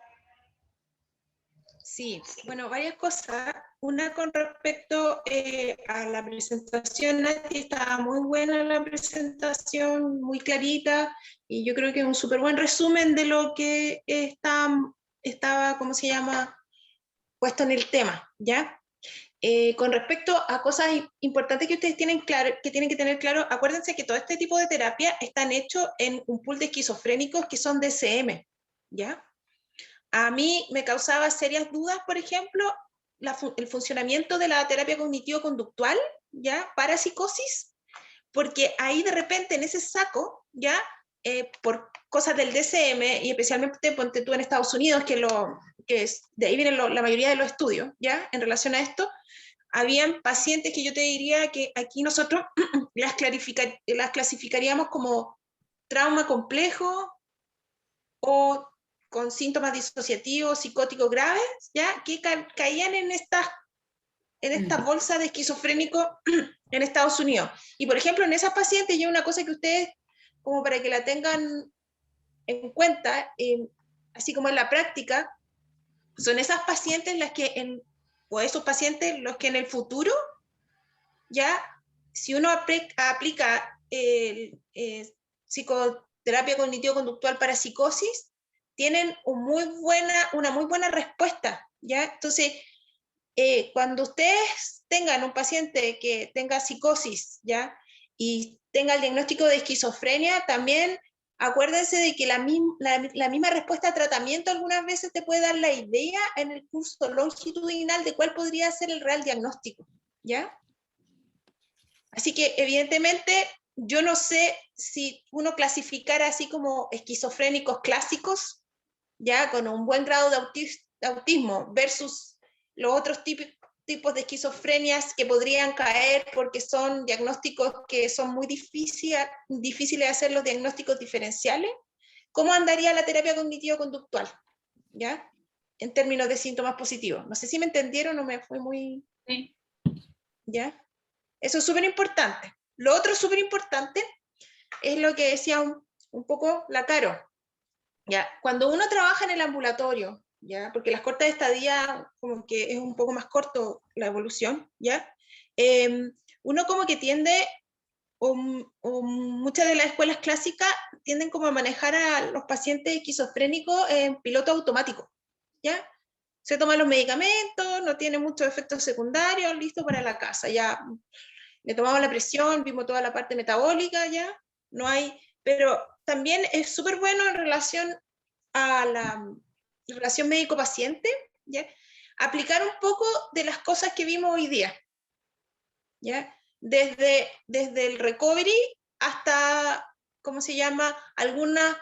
[SPEAKER 4] Sí, bueno, varias cosas. Una con respecto a la presentación, Nati, estaba muy buena la presentación, muy clarita, y yo creo que es un súper buen resumen de lo que estaba, ¿cómo se llama?, puesto en el tema, ¿ya? Con respecto a cosas importantes que ustedes tienen que tener claro, acuérdense que todo este tipo de terapia están hechos en un pool de esquizofrénicos que son DSM, ¿ya? A mí me causaba serias dudas, por ejemplo, el funcionamiento de la terapia cognitivo-conductual, ¿ya? Para psicosis, porque ahí de repente en ese saco, ¿ya? Por cosas del DSM, y especialmente ponte tú en Estados Unidos, de ahí vienen la mayoría de los estudios, ¿ya? En relación a esto, habían pacientes que yo te diría que aquí nosotros las clasificaríamos como trauma complejo o con síntomas disociativos, psicóticos graves, ¿ya? Que caían en esta bolsa de esquizofrénico en Estados Unidos. Y por ejemplo, en esas pacientes, yo una cosa que ustedes, como para que la tengan en cuenta, así como en la práctica, son esas pacientes o esos pacientes los que en el futuro, ya, si uno aplica psicoterapia cognitivo-conductual para psicosis, tienen una muy buena respuesta, ¿ya? Entonces, cuando ustedes tengan un paciente que tenga psicosis, ¿ya? Y tenga el diagnóstico de esquizofrenia, también acuérdense de que la misma respuesta a tratamiento algunas veces te puede dar la idea en el curso longitudinal de cuál podría ser el real diagnóstico, ¿ya? Así que evidentemente yo no sé si uno clasificara así como esquizofrénicos clásicos, ya con un buen grado de autismo versus los otros tipos de esquizofrenias que podrían caer porque son diagnósticos que son muy difíciles de hacer los diagnósticos diferenciales. ¿Cómo andaría la terapia cognitivo-conductual? ¿Ya? En términos de síntomas positivos. No sé si me entendieron o me fue muy...
[SPEAKER 1] Sí.
[SPEAKER 4] ¿Ya? Eso es súper importante. Lo otro súper importante es lo que decía un poco la Caro. ¿Ya? Cuando uno trabaja en el ambulatorio, ¿ya? Porque las cortas de estadía como que es un poco más corto la evolución, ¿ya? Uno como que tiende, o muchas de las escuelas clásicas tienden como a manejar a los pacientes esquizofrénicos en piloto automático, ¿ya? Se toman los medicamentos, no tiene muchos efectos secundarios, listo para la casa, ya le tomamos la presión, vimos toda la parte metabólica, ya, no hay, pero también es súper bueno en relación a la relación médico-paciente, ¿ya? Aplicar un poco de las cosas que vimos hoy día, ¿ya? Desde el recovery hasta, ¿cómo se llama? Algunas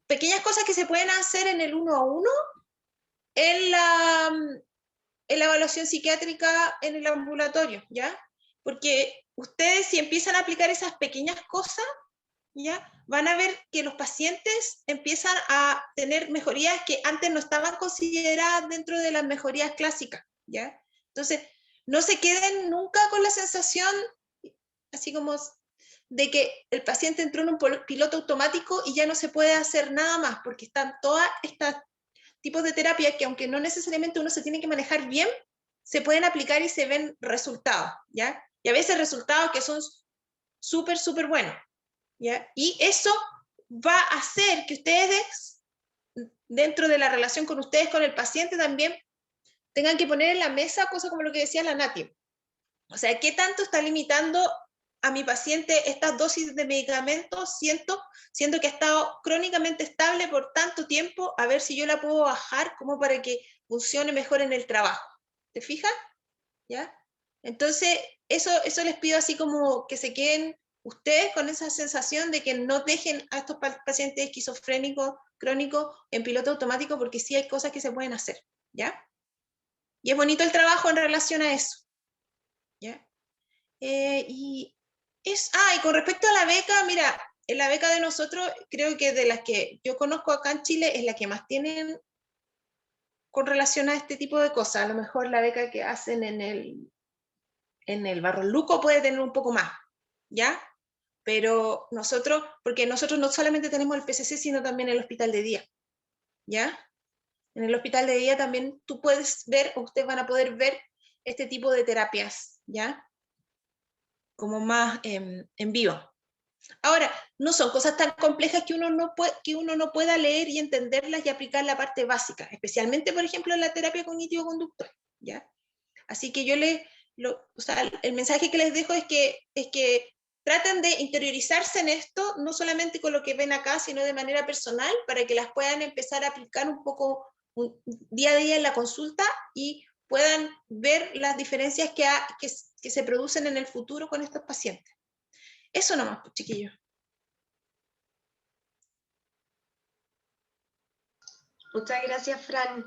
[SPEAKER 4] pequeñas cosas que se pueden hacer en el 1-a-1 en la evaluación psiquiátrica en el ambulatorio, ¿ya? Porque ustedes si empiezan a aplicar esas pequeñas cosas, ¿ya? Van a ver que los pacientes empiezan a tener mejorías que antes no estaban consideradas dentro de las mejorías clásicas, ¿ya? Entonces, no se queden nunca con la sensación, así como de que el paciente entró en un piloto automático y ya no se puede hacer nada más, porque están todas estas tipos de terapia que aunque no necesariamente uno se tiene que manejar bien, se pueden aplicar y se ven resultados, ¿ya? Y a veces resultados que son súper, súper buenos, ¿ya? Y eso va a hacer que ustedes, dentro de la relación con ustedes, con el paciente también, tengan que poner en la mesa cosas como lo que decía la Nati. O sea, ¿qué tanto está limitando a mi paciente estas dosis de medicamentos, siendo que ha estado crónicamente estable por tanto tiempo, a ver si yo la puedo bajar como para que funcione mejor en el trabajo? ¿Te fijas? ¿Ya? Entonces, eso les pido así como que se queden ustedes con esa sensación de que no dejen a estos pacientes esquizofrénicos crónicos en piloto automático, porque sí hay cosas que se pueden hacer, ¿ya? Y es bonito el trabajo en relación a eso, ¿ya? Y con respecto a la beca, mira, en la beca de nosotros, creo que de las que yo conozco acá en Chile, es la que más tienen con relación a este tipo de cosas. A lo mejor la beca que hacen en el Barros Luco puede tener un poco más, ¿ya? pero porque nosotros no solamente tenemos el PCC, sino también el hospital de día, ¿ya? En el hospital de día también tú puedes ver, o ustedes van a poder ver este tipo de terapias, ¿ya? Como más en vivo. Ahora, no son cosas tan complejas que uno no pueda leer y entenderlas y aplicar la parte básica, especialmente, por ejemplo, en la terapia cognitivo-conductual, ¿ya? Así que o sea, el mensaje que les dejo es que traten de interiorizarse en esto, no solamente con lo que ven acá, sino de manera personal, para que las puedan empezar a aplicar un poco día a día en la consulta y puedan ver las diferencias que se producen en el futuro con estos pacientes. Eso nomás, pues, chiquillos.
[SPEAKER 2] Muchas gracias, Fran.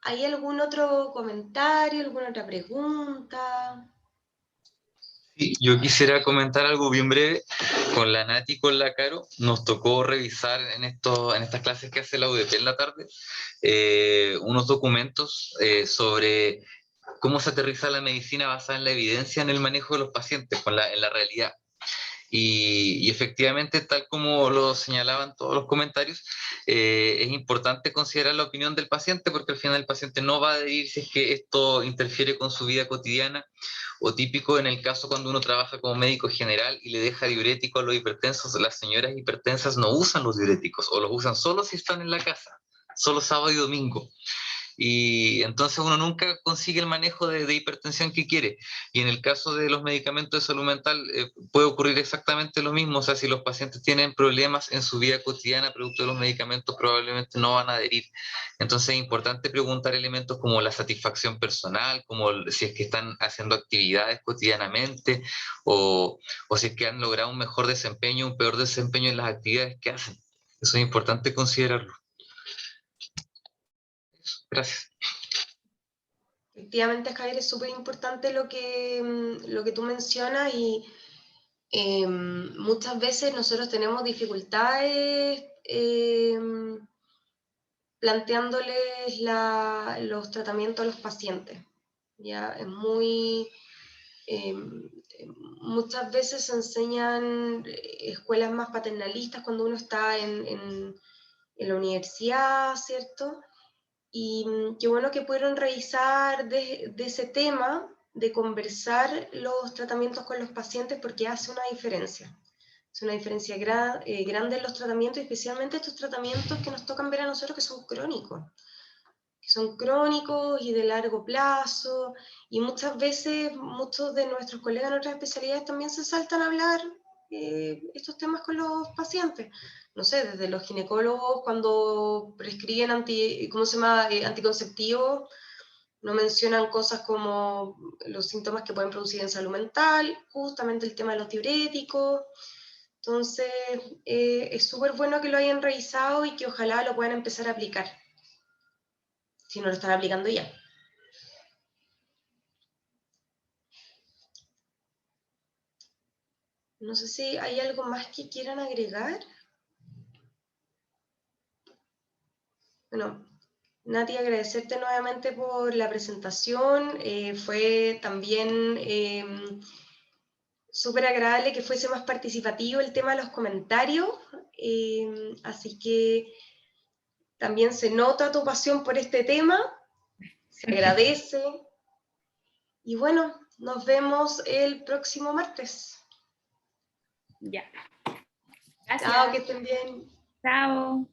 [SPEAKER 2] ¿Hay algún otro comentario, alguna otra pregunta?
[SPEAKER 5] Sí, yo quisiera comentar algo bien breve. Con la Nati y con la Caro nos tocó revisar en estas clases que hace la UDP en la tarde unos documentos sobre cómo se aterriza la medicina basada en la evidencia en el manejo de los pacientes, en la realidad. Y efectivamente, tal como lo señalaban todos los comentarios, es importante considerar la opinión del paciente, porque al final el paciente no va a adherir si es que esto interfiere con su vida cotidiana, o típico en el caso cuando uno trabaja como médico general y le deja diurético a los hipertensos. Las señoras hipertensas no usan los diuréticos, o los usan solo si están en la casa, solo sábado y domingo. Y entonces uno nunca consigue el manejo de hipertensión que quiere. Y en el caso de los medicamentos de salud mental puede ocurrir exactamente lo mismo. O sea, si los pacientes tienen problemas en su vida cotidiana producto de los medicamentos, probablemente no van a adherir. Entonces es importante preguntar elementos como la satisfacción personal, como si es que están haciendo actividades cotidianamente, o si es que han logrado un mejor desempeño, un peor desempeño en las actividades que hacen. Eso es importante considerarlo. Gracias.
[SPEAKER 2] Efectivamente, Javier, es súper importante lo que tú mencionas y muchas veces nosotros tenemos dificultades planteándoles los tratamientos a los pacientes. ¿Ya? Es muchas veces se enseñan escuelas más paternalistas cuando uno está en la universidad, ¿cierto? Y qué bueno que pudieron revisar de ese tema, de conversar los tratamientos con los pacientes, porque hace una diferencia. Es una diferencia grande en los tratamientos, especialmente estos tratamientos que nos tocan ver a nosotros que son crónicos. Que son crónicos y de largo plazo, y muchas veces muchos de nuestros colegas en otras especialidades también se saltan a hablar estos temas con los pacientes. No sé, desde los ginecólogos cuando prescriben anticonceptivos, no mencionan cosas como los síntomas que pueden producir en salud mental, justamente el tema de los diuréticos. Entonces, es súper bueno que lo hayan revisado y que ojalá lo puedan empezar a aplicar, si no lo están aplicando ya. No sé si hay algo más que quieran agregar. Bueno, Nati, agradecerte nuevamente por la presentación. Fue también súper agradable que fuese más participativo el tema de los comentarios. Así que también se nota tu pasión por este tema. Se agradece. Y bueno, nos vemos el próximo martes.
[SPEAKER 1] Ya. Gracias.
[SPEAKER 2] Chao, que estén bien.
[SPEAKER 1] Chao.